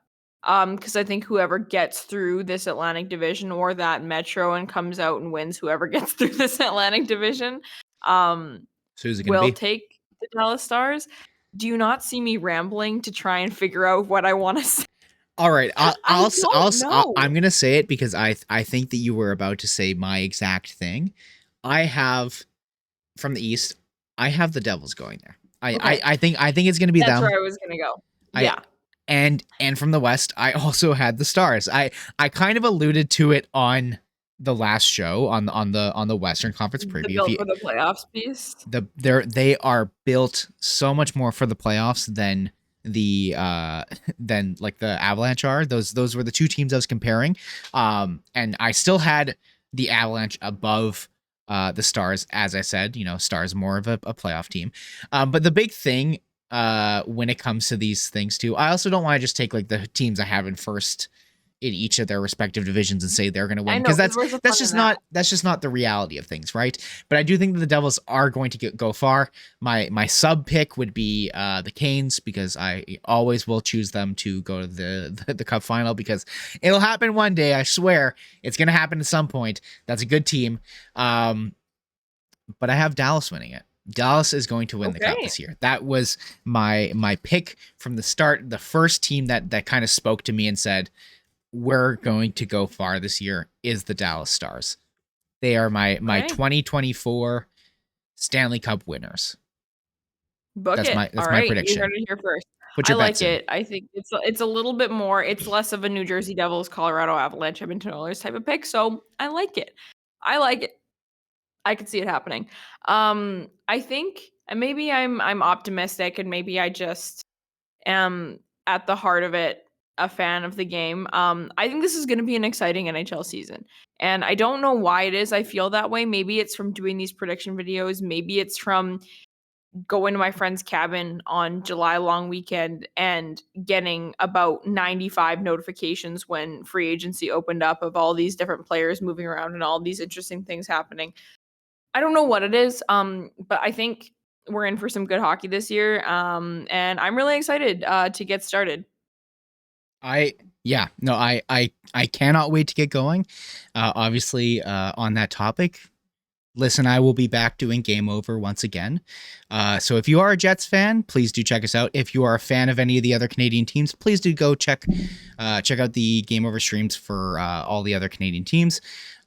Because I think whoever gets through this Atlantic Division or that Metro and comes out and wins whoever gets through this Atlantic Division, So who's it gonna will be? take the Dallas Stars. Do you not see me rambling to try and figure out what I want to say? All right, I don't know. I'm gonna say it because I think that you were about to say my exact thing. I have from the East. I have the Devils going there. Okay. I think it's gonna be That's them. where I was gonna go. Yeah. And from the West, I also had the Stars. I kind of alluded to it on the last show on the Western Conference The preview. built for the playoffs piece. They are built so much more for the playoffs than like the Avalanche are. Those were the two teams I was comparing. And I still had the Avalanche above the Stars, as I said. Stars more of a playoff team. But the big thing when it comes to these things too. I also don't want to just take like the teams I have in first in each of their respective divisions and say they're going to I win, know, because because where's the fun in that? that's just not the reality of things, right? But I do think that the Devils are going to go far. My sub pick would be the Canes, because I always will choose them to go to the Cup final, because it'll happen one day. I swear it's going to happen at some point. That's a good team. But I have Dallas winning it. Dallas is going to win the cup Okay. this year. That was my pick from the start. The first team that kind of spoke to me and said, we're going to go far this year, is the Dallas Stars. They are my Okay. 2024 Stanley Cup winners. Book it. All That's my right. You heard prediction. it here first. Put I your like bets in. it. I think it's a little bit more. It's less of a New Jersey Devils, Colorado Avalanche, Edmonton Oilers type of pick. So I like it. I like it. I could see it happening. I think, and maybe I'm optimistic, and maybe I just am at the heart of it a fan of the game. I think this is going to be an exciting NHL season, and I don't know why it is. I feel that way. Maybe it's from doing these prediction videos. Maybe it's from going to my friend's cabin on July long weekend and getting about 95 notifications when free agency opened up of all these different players moving around and all these interesting things happening. I don't know what it is, but I think we're in for some good hockey this year, and I'm really excited to get started. I yeah, no, I cannot wait to get going. Obviously, on that topic, Lyss and I will be back doing Game Over once again. So if you are a Jets fan, please do check us out. If you are a fan of any of the other Canadian teams, please do go check out the Game Over streams for all the other Canadian teams.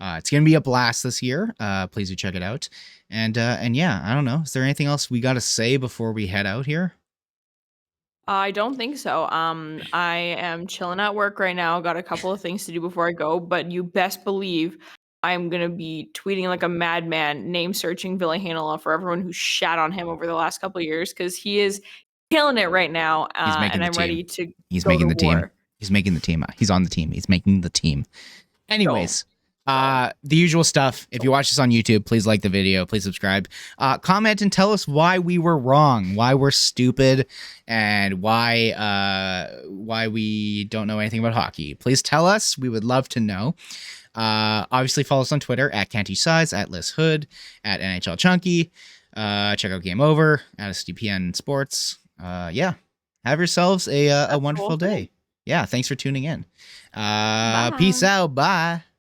It's gonna be a blast this year. Please do check it out. And yeah, I don't know. Is there anything else we got to say before we head out here? I don't think so. I am chilling at work right now. Got a couple of things to do before I go, but you best believe I'm gonna be tweeting like a madman, name searching Ville Heinola for everyone who shat on him over the last couple of years, because he is killing it right now, He's making and the I'm team. ready to He's go making to the team. war. He's making the team. He's on the team. He's making the team. Don't, Anyways, don't, the usual stuff. If you don't. watch this on YouTube, please like the video, please subscribe, comment and tell us why we were wrong, why we're stupid, and why we don't know anything about hockey. Please tell us. We would love to know. Obviously follow us on Twitter at CantySize, at Lyss Hood, at NHL Chunky. Check out Game Over at SDPN Sports. Yeah, have yourselves a That's the wonderful whole thing. day. Yeah, thanks for tuning in. Peace Bye. out. Bye.